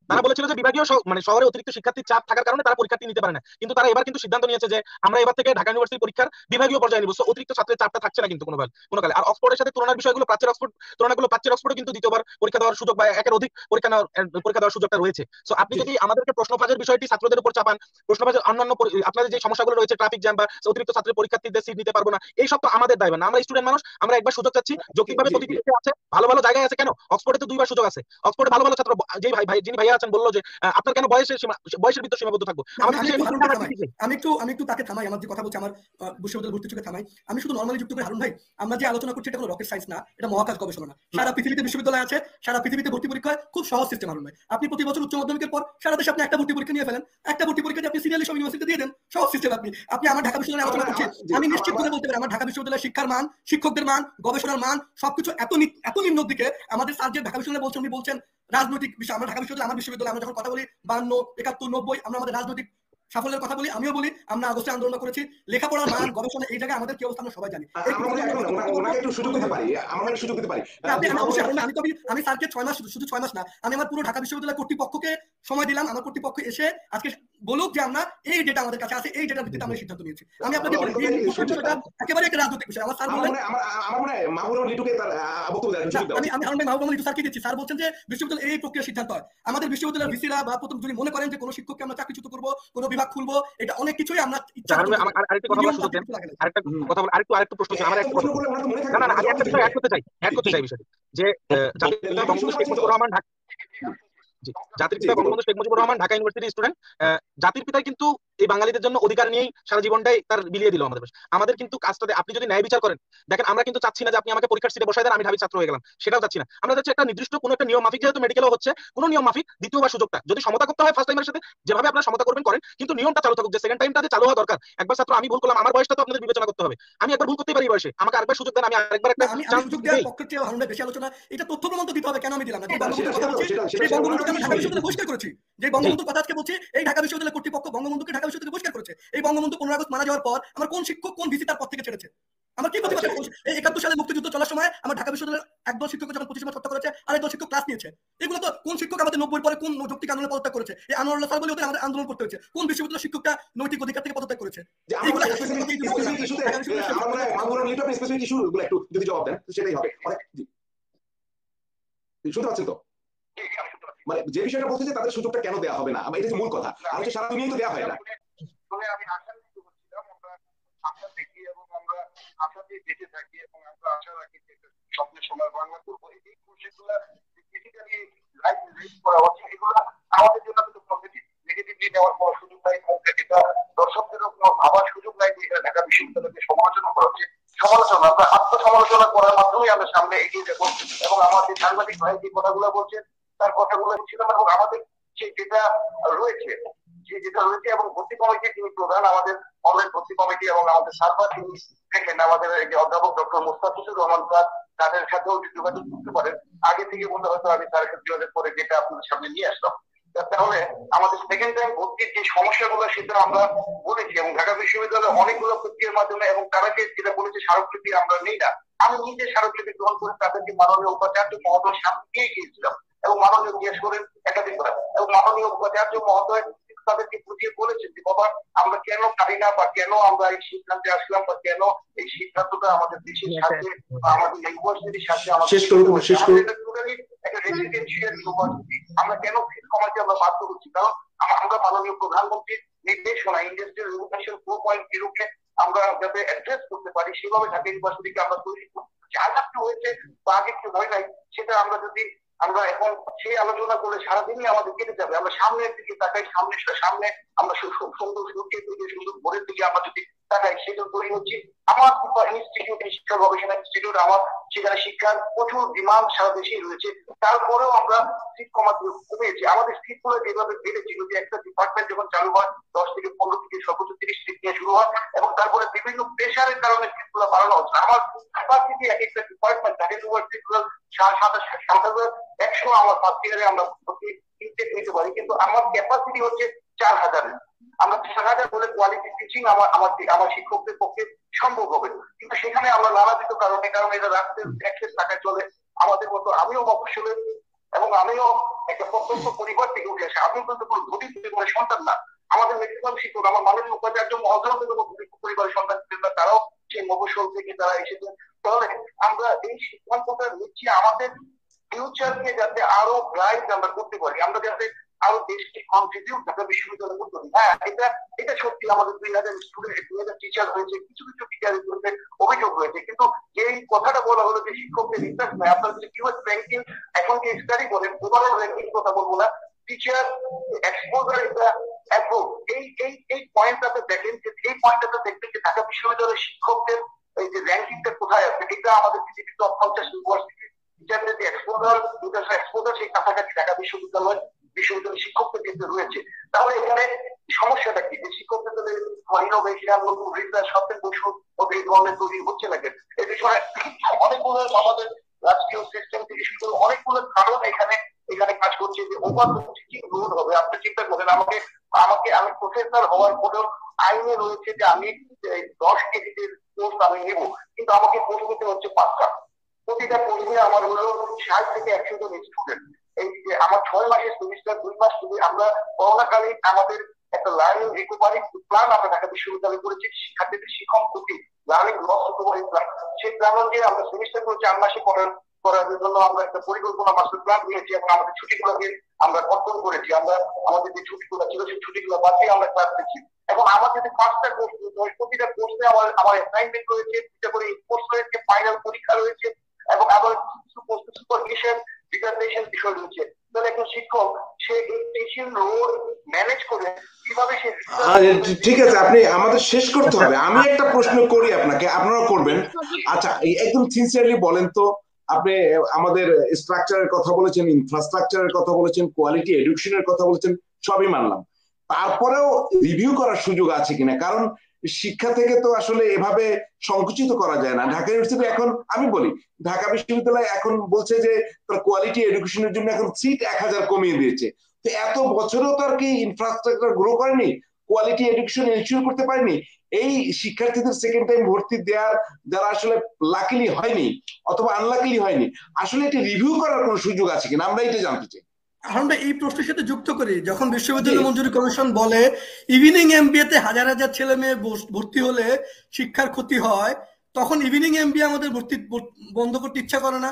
তারা বলেছিল যে বিভাগীয় মানে শহরে অতিরিক্ত শিক্ষার্থীর চাপ থাকার কারণে তারা পরীক্ষার্থী নিতে পারে না, কিন্তু তারা এবার কিন্তু সিদ্ধান্ত নিয়েছে যে আমরা এবার থেকে ঢাকা ইউনিভার্সিটি পরীক্ষার বিভাগীয় পর্যায়ে নিব, অতিরিক্ত ছাত্রের চাপটা থাকছে না কিন্তু কোনো কালে। আর অক্সফোর্ডের সাথে তুলনার বিষয়গুলো প্রাচ্যের অক্সফোর্ড তুলনাগুলো প্রাচ্যের অক্সফোর্ডে কিন্তু দ্বিতীয়বার পরীক্ষা দেওয়ার সুযোগ বা একের অধিক পরীক্ষা দেওয়ার সুযোগটা রয়েছে। সো আপনি যদি আমাদেরকে প্রশ্নফাজের বিষয়টি ছাত্রদের উপর চাপান, প্রশ্নফাজের অন্যান্য আপনাদের যে সমস্যাগুলো রয়েছে ট্রাফিক জ্যাম বা অতিরিক্ত ছাত্রের পরীক্ষার্থীদের সিট নিতে পারবো না, এই সব তো আমাদের দায়িত্ব না। আমরা স্টুডেন্ট মানুষ, আমরা একবার সুযোগ চাচ্ছি, যৌক্তিকভাবে প্রতিটি আছে, ভালো ভালো জায়গায় আছে। কেন অক্সফোর্ডে তো 2বার সুযোগ আছে, অক্সফোর্ডে ভালো ভালো ছাত্র, যে যিনি ভাইয়া আছেন বললো যে আপনার কেন বয়সের ভিতর সীমাবদ্ধ থাকবো? আমি একটু তাকে থামাই, আমার যে কথা বলছি আমার বিশ্ববিদ্যালয় ভর্তি চোখে থামাই। আমি শুধু নরমালি যুক্ত করে, হারুন ভাই আমরা যে আলোচনা করছি এটা কোনো রকেট সায়েন্স না, এটা মহাকাশ গবেষণা না। সারা পৃথিবীতে বিশ্ববিদ্যালয় আছে, সারা পৃথিবীতে ভর্তি পরীক্ষা খুব সহজ সিস্টেম। হারুন ভাই আপনি প্রতি বছর উচ্চ মাধ্যমিকের পর সারা দেশে আপনি একটা ভর্তি পরীক্ষা নিয়ে ফেলেন, একটা ভর্তি পরীক্ষা আপনি সিরিয়ালি সব ইউনিভার্সিটি দিয়ে দেন, সহজ সিস্টেম। আপনি আমার ঢাকা বিশ্ববিদ্যালয়ে আলোচনা করছি, আমি নিশ্চিত করে বলতে পারি আমার ঢাকা বিশ্ববিদ্যালয়ের শিক্ষার মান, শিক্ষকদের মান, গবেষণার মান সবকিছু এত নিম্ন দিকে। আমাদের স্যার যে ঢাকা বিশ্ববিদ্যালয়ে বলছেন, উনি বলছেন রাজনৈতিক বিষয়। আমরা ঢাকা বিশ্ববিদ্যালয়, আমার বিশ্ববিদ্যালয় আমরা যখন কথা বলি 52, 71, 90 আমরা আমাদের রাজনৈতিক সাফল্যের কথা বলি, আমিও বলি আমরা আগস্টে আন্দোলন করেছি, লেখাপড়ার মান গবেষণা এই জায়গায় আমাদের কি অবস্থা আমরা সবাই জানি। আমি স্যারকে 6 মাস, শুধু 6 মাস না, আমি আমার পুরো ঢাকা বিশ্ববিদ্যালয় কর্তৃপক্ষকে সময় দিলাম আমার কর্তৃপক্ষ এসে আজকে বলুক যে আমরা এই ডেটা আমাদের কাছে আছে, এই ডেটার ভিত্তিতে আমরা সিদ্ধান্ত নিয়েছি। আমি আপনাদের বিষয়টা একেবারে একটা রাজনৈতিক বিষয়। আমার স্যার বললেন, আমার মনে হয় মাহবুবুর লিটুকে তার বক্তব্য দেওয়ার সুযোগ দেওয়া। আমি মাহবুবুর লিটু স্যারকে দিচ্ছি। স্যার বলছেন যে বিশ্ববিদ্যালয় এই প্রক্রিয়া সিদ্ধান্ত হয়। আমাদের বিশ্ববিদ্যালয়ের ভিসিরা বা প্রথম যদি মনে করেন যে কোনো শিক্ষককে আমরা চাকরিচ্যুত করবো, কোনো বিভাগ খুলবো, এটা অনেক কিছুই আমরা ইচ্ছা করতে পারি। আরেকটা কথা বলার সুযোগ দেন, আরেকটা কথা বল, আরেকটু প্রশ্ন ছিল আমার, একটা কথা না না আমি একটা বিষয় অ্যাড করতে চাই বিষয়টি যে জাতির পিতা বঙ্গবন্ধু শেখ মুজিবুর রহমান জাতির পিতা বঙ্গবন্ধু শেখ মুজিবুর রহমান ঢাকা ইউনিভার্সিটির স্টুডেন্ট। জাতির পিতা কিন্তু এই বাঙালিদের জন্য অধিকার নিয়েই সারা জীবনটাই তার বিলিয়ে দিল আমাদের কিন্তু কাজটাতে আপনি যদি ন্যায় বিচার করেন, দেখেন আমরা কিন্তু চাচ্ছি না যে আপনি আমাকে পরীক্ষার সিটে বসায় দেন আমি ঢাবি ছাত্র হয়ে গেলাম, সেটাও চাচ্ছি না। আমরা চাচ্ছি একটা নির্দিষ্ট কোনো একটা নিয়ম মাফিক, যেহেতু মেডিকেলও হচ্ছে কোনো নিয়ম মাফিক দ্বিতীয়বার সুযোগটা যদি সমতা করতে হয় ফার্স্ট টাইমের সাথে যেভাবে আপনারা সমতা করবেন করেন, কিন্তু নিয়মটা চালু থাকুক, যে সেকেন্ড টাইমটাতে চালু হওয়া দরকার। একবার ছাত্র আমি ভুল করলাম, আমার বয়সটা তো আপনাদের বিবেচনা করতে হবে, আমি একবার ভুল করতে পারি বয়সে, আমাকে আরেকবার সুযোগ দেন, আমি আরেকবার একটা চান্স সুযোগ দেওয়ার পক্ষে চেয়ে আমরা বেশি আলোচনা, এটা তথ্য প্রমাণ তো দিতে হবে কেন আমি দিলাম না। যে বঙ্গবন্ধুর কথা বলছি, সেই বঙ্গবন্ধুকে আমি ঢাকা বিশ্ববিদ্যালয়ে বহিষ্কার করেছি। যে বঙ্গবন্ধুর কথা আজকে বলছি, এই ঢাকা বিশ্ববিদ্যালয়ের কর্তৃপক্ষ বঙ্গবন্ধুকে ঢাকা বিশ্ববিদ্যালয়ে বহিষ্কার করেছে। এই বঙ্গবন্ধু 15 আগস্ট মারা যাওয়ার পর আমার কোন শিক্ষক কোন ভিসি তার পদ থেকে ছেড়েছে? আমার কি প্রতিবাদ? এই 71 সালে মুক্তিযুদ্ধ চলার সময় আমার ঢাকা বিশ্ববিদ্যালয়ের একদল শিক্ষক যখন 25 মাস হত্যা করেছে, আরেকদল শিক্ষক ক্লাস নিয়েছে। এগুলো তো কোন শিক্ষক আমাদের 90 পরে কোন যৌক্তিক আন্দোলনে পদত্যাগ করেছে? এই আনোয়ারুল্লাহ স্যার বলে ওদের আমাদের আন্দোলন করতে হয়েছে। কোন বিশ্ববিদ্যালয়ের শিক্ষকটা নৈতিক অধিকার থেকে পদত্যাগ করেছে? এগুলো আমার মনে হয় মাহবুবুর লিটু আপনি স্পেসিফিক ইস্যুগুলো একটু যদি জবাব দেন সেটাই হবে। শুনতে পাচ্ছেন তো? মানে যে বিষয়টা বলতে যে তাদের সুযোগটা কেন দেওয়া হবে না, এটা যে মূল কথা। আর হচ্ছে সারা দুনিয়ায় তো দেওয়া হয় না। আমি আশান্বিত হচ্ছিলাম, আমরা আশা দেখি এবং আমরা আশা দিয়ে বেঁচে থাকি এবং আমরা আশা রাখি যে স্বপ্নের সময় বাংলা করবো। এই কোর্সগুলো ফিজিক্যালি লাইভ করা হচ্ছে, এগুলো আমাদের জন্য কিন্তু পজিটিভ। নেগেটিভলি নেওয়ার কোনো সুযোগ নাই, এটা দর্শকদেরও কোনো ভাবার সুযোগ নাই যে এখানে ঢাকা বিশ্ববিদ্যালয়কে সমালোচনা করা হচ্ছে। সমালোচনা আমরা আত্মসমালোচনা করার মাধ্যমেই আমরা সামনে এগিয়ে যাবো এবং আমাদের সাংবাদিক ভাই যে কথাগুলো বলছেন তার কথাগুলো ছিলাম এবং আমাদের যেটা রয়েছে এবং ভর্তি কমিটির যিনি প্রধান, আমাদের অনলাইন ভর্তি কমিটি এবং আমাদের সার্ভার তিনি দেখেন আমাদের অধ্যাপক ডক্টর মোস্তাফিজুর রহমান স্যার, তাদের সাথেও যোগাযোগ করতে পারেন। আগে থেকে বলতে হয়তো আমি তার সাথে যোগাযোগ করে যেটা আপনাদের সামনে নিয়ে আসলাম। তাহলে আমাদের সেকেন্ড টাইম ভর্তির যে সমস্যাগুলো সেটা আমরা বলেছি এবং ঢাকা বিশ্ববিদ্যালয়ে অনেকগুলো প্রক্রিয়ার মাধ্যমে এবং তারা যেটা বলেছে স্মারকলিপি আমরা নেই না, আমি নিজে স্মারকলিপি গ্রহণ করে তাদেরকে মাননীয় উপাচার্য মহোদয় সামনে দিয়ে গিয়েছিলাম এবং মাননীয় জিজ্ঞেস করেন একাধিকবার এবং মাননীয় উপাচার্য মহোদয় তাদেরকে বুঝিয়ে বলেছেন যে বাবা আমরা কেন পারি না বা কেন আমরা এই সিদ্ধান্তে আসলাম বা কেন এই সিদ্ধান্তটা আমাদের দেশের সাথে বা আমাদের ইউনিভার্সিটির সাথে একটা রেসিডেন্সিয়াল ইউনিভার্সিটি আমরা কেন ফিস কমাতে আমরা বাধ্য হচ্ছি? কারণ আমরা মাননীয় প্রধানমন্ত্রীর নির্দেশনা ইন্ডাস্ট্রিয়াল রেগুলেশন 4.0 কে আমরা যাতে অ্যাড্রেস করতে পারি সেভাবে ঢাকা ইউনিভার্সিটিকে আমরা তৈরি করতে যা একটু হয়েছে বা আগে একটু হয় নাই সেটা আমরা যদি আমরা এখন সেই আলোচনা করলে সারাদিনই আমাদের কেটে যাবে। আমরা সামনের দিকে তাকাই, সামনে আমরা সুন্দর সূর্যের দিকে সুন্দর ভোরের দিকে আমরা যদি তাকাই সেটা তৈরি হচ্ছে আমার ইনস্টিটিউট শিক্ষা গবেষণা ইনস্টিটিউট আমার সেখানে শিক্ষার প্রচুর ডিমান্ড সারা দেশেই রয়েছে। তারপরেও আমরা সিট কমিয়েছি। আমাদের সিট গুলো যেভাবে বেড়েছিল যে একটা ডিপার্টমেন্ট যখন চালু হয় 10 থেকে 15 থেকে সর্বোচ্চ 30 সিট নিয়ে শুরু হয় এবং তারপরে বিভিন্ন প্রেশারের কারণে সিট গুলো বাড়ানো হচ্ছে। আমার ক্যাপাসিটি এক একটা ডিপার্টমেন্ট ঢাকা ইউনিভার্সিটি 7,100 আমার ফার্স্ট ইয়ারে আমরা ইনটেক নিতে পারি, কিন্তু আমার ক্যাপাসিটি হচ্ছে 4,000। আমরা 4,000 বলে কোয়ালিটি টিচিং আমার শিক্ষকদের পক্ষে সম্ভব হবে, কিন্তু সেখানে আমরা নানাবিধ কারণ এটা রাখতে ট্যাক্সের টাকায় চলে। আমাদের মতো আমিও মফস্বলের এবং আমিও একটা প্রত্যন্ত পরিবার থেকে উঠে আসে, আমিও কিন্তু কোনো ধনী পরিবারের সন্তান না। আমাদের ম্যাক্সিমাম শিক্ষক আমার মাননীয় উপাচার্য মহোদয় পরিবারের সন্তান ছিলেন না, তারাও সেই মফস্বল থেকে তারা এসেছেন। তাহলে আমরা এই সিদ্ধান্তটা নিচ্ছি আমাদের ফিউচারকে যাতে আরো ব্রাইট আমরা করতে পারি, আমরা যাতে আরো দেশকে কন্ট্রিবিউট ঢাকা বিশ্ববিদ্যালয় করতে পারি। হ্যাঁ এটা সত্যি আমাদের 2,000 স্টুডেন্ট 2,000 টিচার হয়েছে, কিছু টিচারের বিরুদ্ধে অভিযোগ হয়েছে, কিন্তু এই কথাটা বলা হলো যে শিক্ষকদের রিসার্চ নয়। আপনারা যদি কিউএস র্যাঙ্কিং এখন যে স্টাডি করেন ওভারঅল র্যাঙ্কিং কথা বলবো না, টিচার এক্সপোজার এটা অ্যাপ্রুভ এই পয়েন্টটাতে দেখেন যে এই পয়েন্টটাতে দেখবেন যে ঢাকা বিশ্ববিদ্যালয়ের শিক্ষকদের এই যে র্যাঙ্কিংটা কোথায় আছে এটা আমাদের পৃথিবীর টপ 50 ইউনিভার্সিটি টিচারদের যে এক্সপোজার সেই কাছাকাছি ঢাকা বিশ্ববিদ্যালয়ের শিক্ষকদের ক্ষেত্রে রয়েছে। তাহলে এখানে সমস্যাটা কি যে শিক্ষকদের ইনোভেশন নতুন রিসার্চ সবচেয়ে কৌশল এই ধরনের তৈরি হচ্ছে না কেন? এই বিষয়ে অনেকগুলো আমাদের রাষ্ট্রীয় সিস্টেম থেকে শুরু করে অনেকগুলো কারণ এখানে কাজ করছে যে ওভার টিচিং লোড হবে। আপনি চিন্তা করেন আমি প্রফেসর হওয়ার পরেও আইনে রয়েছে যে আমি 10 ক্রেডিটের কোর্স আমি নেব, কিন্তু আমাকে কোর্স নিতে হচ্ছে 5টা। প্রতিটা কোর্সে আমার হলো 60 থেকে 100 জন স্টুডেন্ট। এই যে আমার 6 মাসের সেমিস্টার 2 মাস যদি আমরা করোনাকালীন আমাদের একটা লার্নিং রিকভারি প্ল্যান আমরা ঢাকা বিশ্ববিদ্যালয়ে করেছি, শিক্ষার্থীদের শিক্ষক ক্ষতি লার্নিং লস রিকভারি প্ল্যান। সেই প্ল্যান অনুযায়ী আমরা সেমিস্টার করে 4 মাসে করার জন্য আমরা একটা পরিকল্পনা মাস্টার প্ল্যান নিয়েছি এবং আমাদের ছুটিগুলোকে আমরা কর্তন করেছি। আমরা আমাদের যে ছুটিগুলো ছিল সেই ছুটিগুলো বাঁচিয়ে আমরা ক্লাস দিচ্ছি। এখন আমার যদি 5টা কোর্স, প্রতিটা কোর্সে আমার অ্যাসাইনমেন্ট রয়েছে, 2টা করে কোর্স রয়েছে, ফাইনাল পরীক্ষা রয়েছে এবং আবার কিছু কোর্সে সুপারভিশন ডিটারমিনেশন বিষয় রয়েছে। তাহলে একজন শিক্ষক সে এই টিচিং রোল ম্যানেজ করে কিভাবে সে ঠিক আছে, আপনি আমাদের শেষ করতে হবে। আমি একটা প্রশ্ন করি আপনাকে, আপনারা করবেন। আচ্ছা, একদম সিনসিয়ারলি বলেন তো, আপনি আমাদের স্ট্রাকচারের কথা বলেছেন, ইনফ্রাস্ট্রাকচারের কথা বলেছেন, কোয়ালিটি এডুকেশনের কথা বলেছেন, সবই মানলাম। তারপরেও রিভিউ করার সুযোগ আছে কিনা? কারণ শিক্ষা থেকে তো আসলে এভাবে সংকুচিত করা যায় না। ঢাকা ইউনিভার্সিটি এখন, আমি বলি, ঢাকা বিশ্ববিদ্যালয় এখন বলছে যে তার কোয়ালিটি এডুকেশনের জন্য এখন সিট 1000 কমিয়ে দিয়েছে। তো এত বছরেও তো আর কি ইনফ্রাস্ট্রাকচার গ্রো করেনি, কোয়ালিটি এডুকেশন এনশিওর করতে পারেনি। এই শিক্ষার্থীদের সেকেন্ড টাইম ভর্তি দেওয়ার যারা আসলে লাকিলি হয়নি অথবা আনলাকিলি হয়নি, আসলে এটি রিভিউ করার কোন সুযোগ আছে কিনা, আমরা এটা জানতে চাই। আমরা এই প্রশ্নের সাথে যুক্ত করি, যখন বিশ্ববিদ্যালয় মঞ্জুরি কমিশন বলে ইভিনিং এমবিএ তে হাজার হাজার ছেলে মেয়ে ভর্তি হলে শিক্ষার ক্ষতি হয়, তখন ইভিনিং এমবিএ আমাদের ভর্তি বন্ধ করতে ইচ্ছা করে না।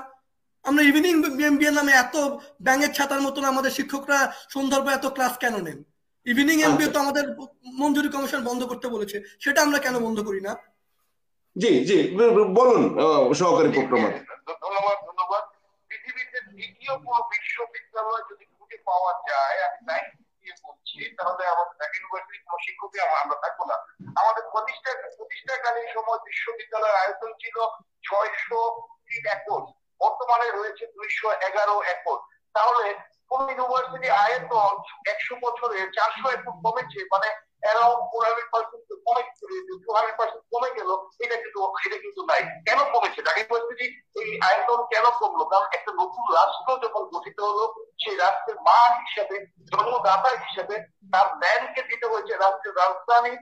আমরা ইভিনিং এমবিএ নামে এত ব্যাঙের ছাতার মতন আমাদের শিক্ষকরা সন্ধ্যার পর এত ক্লাস কেন নেন? ইভিনিং এমবিএ তো আমাদের মঞ্জুরি কমিশন বন্ধ করতে বলেছে, সেটা আমরা কেন বন্ধ করি না? জি জি, বলুন সহকারী প্রক্রমা। ধন্যবাদ। পৃথিবীতে দ্বিতীয় কোনো বিশ্ববিদ্যালয় যদি খুঁজে পাওয়া যায়, আমি তাই বলছি, তাহলে আমাদের ঢাকা ইউনিভার্সিটির কোনো শিক্ষকই আমরা থাকবো না। আমাদের প্রতিষ্ঠাকালীন সময় বিশ্ববিদ্যালয়ের আয়তন ছিল 603 একর, বর্তমানে রয়েছে 211 একর। তাহলে কোন ইউনিভার্সিটি আয়তন 100 বছরে 400 একর কমেছে, মানে অ্যারাউন্ড 400% কমে, 200% কমে গেল, এটা কিন্তু নাই। কেন কমেছে? ঢাকা ইউনিভার্সিটি এই আয়তন কেন কমলো? কারণ একটা নতুন রাষ্ট্র যখন গঠিত হলো, সেই রাষ্ট্রের মান হিসেবে, জন্মদাতা হিসেবে তার ব্যাংকে দিতে হয়েছে রাষ্ট্রের রাজধানী,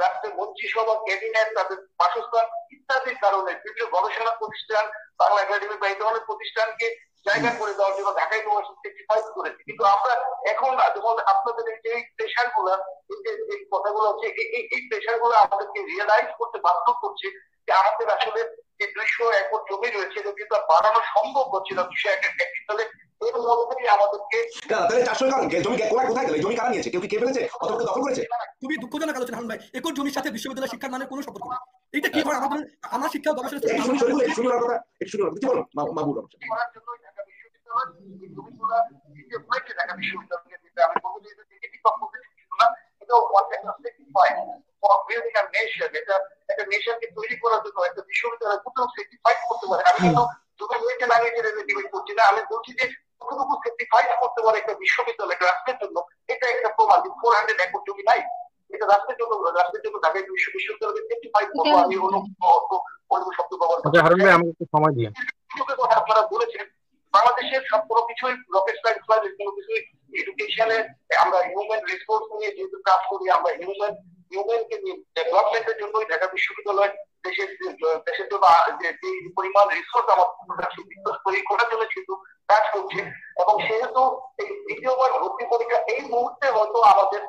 রাষ্ট্রের মন্ত্রিসভা, ক্যাবিনেট, তাদের বাসস্থান ইত্যাদির কারণে বিভিন্ন গবেষণা প্রতিষ্ঠান, বাংলা একাডেমি বা এই ধরনের প্রতিষ্ঠানকে জায়গা করে দেওয়ার জন্য ঢাকা ইউনিভার্সিটি সার্টিফাইড করেছে। কিন্তু আমরা এখন যখন আপনাদের এই প্রেশার গুলা, এই কথাগুলো হচ্ছে, এই প্রেশার গুলো আমাদেরকে রিয়েলাইজ করতে বাধ্য করছে যে আমাদের আসলে যে 200 একর জমি রয়েছে এটা কিন্তু আর বাড়ানো সম্ভব হচ্ছে না। 200 একর তাহলে এর মধ্যেই আমাদেরকে 400 একর জমি কোথায় গেল? জমি কারা নিয়েছে? কেউ কি কে ফেলেছে অথবা কেউ দখল করেছে? খুবই দুঃখজনক আলোচনা হারুন ভাই। একর জমির সাথে বিশ্ববিদ্যালয় শিক্ষার মানের কোনো সম্পর্ক নেই। এটা কি হয়? আমার শিক্ষা গবেষণা করার জন্য ঢাকা বিশ্ববিদ্যালয় জমিগুলো দিতে হয়েছে। ঢাকা বিশ্ববিদ্যালয়কে দিতে আমি বলবো যে এটা নেগেটিভ পজিটিভ কিছু না, এটা একটা certified for building a nation. এটা একটা নেশনকে তৈরি করার জন্য একটা বিশ্ববিদ্যালয় কোথাও সার্টিফাইড করতে পারে। আমি কিন্তু জমি হয়েছে না হয়েছে ডিবেট করছি না, আমি বলছি যে কতটুকু সার্টিফাইড করতে পারে একটা বিশ্ববিদ্যালয় একটা রাষ্ট্রের জন্য, এটা একটা প্রমাণ। 400 একর জমি নাই, এটা রাষ্ট্রের জন্য ঢাকা বিশ্ববিদ্যালয়কে সার্টিফাইড করবো। আমি অন্য শব্দ ব্যবহার হারুন ভাই, আমাকে একটু সময় দিয়ে। কথা আপনারা বলেছেন, বাংলাদেশের সব কোনো কিছুই রকেট সায়েন্স, কোনো কিছুই এডুকেশনে আমরা হিউম্যান রিসোর্স নিয়ে যেহেতু কাজ করি, আমরা হিউম্যানকে নিয়ে ডেভেলপমেন্টের জন্যই ঢাকা বিশ্ববিদ্যালয় দেশের জন্য যে পরিমাণ রিসোর্স আমাদের তৈরি করার জন্য যেহেতু কাজ করছে, এবং সেহেতু এই দ্বিতীয়বার ভর্তি পরীক্ষা এই মুহূর্তে হয়তো আমাদের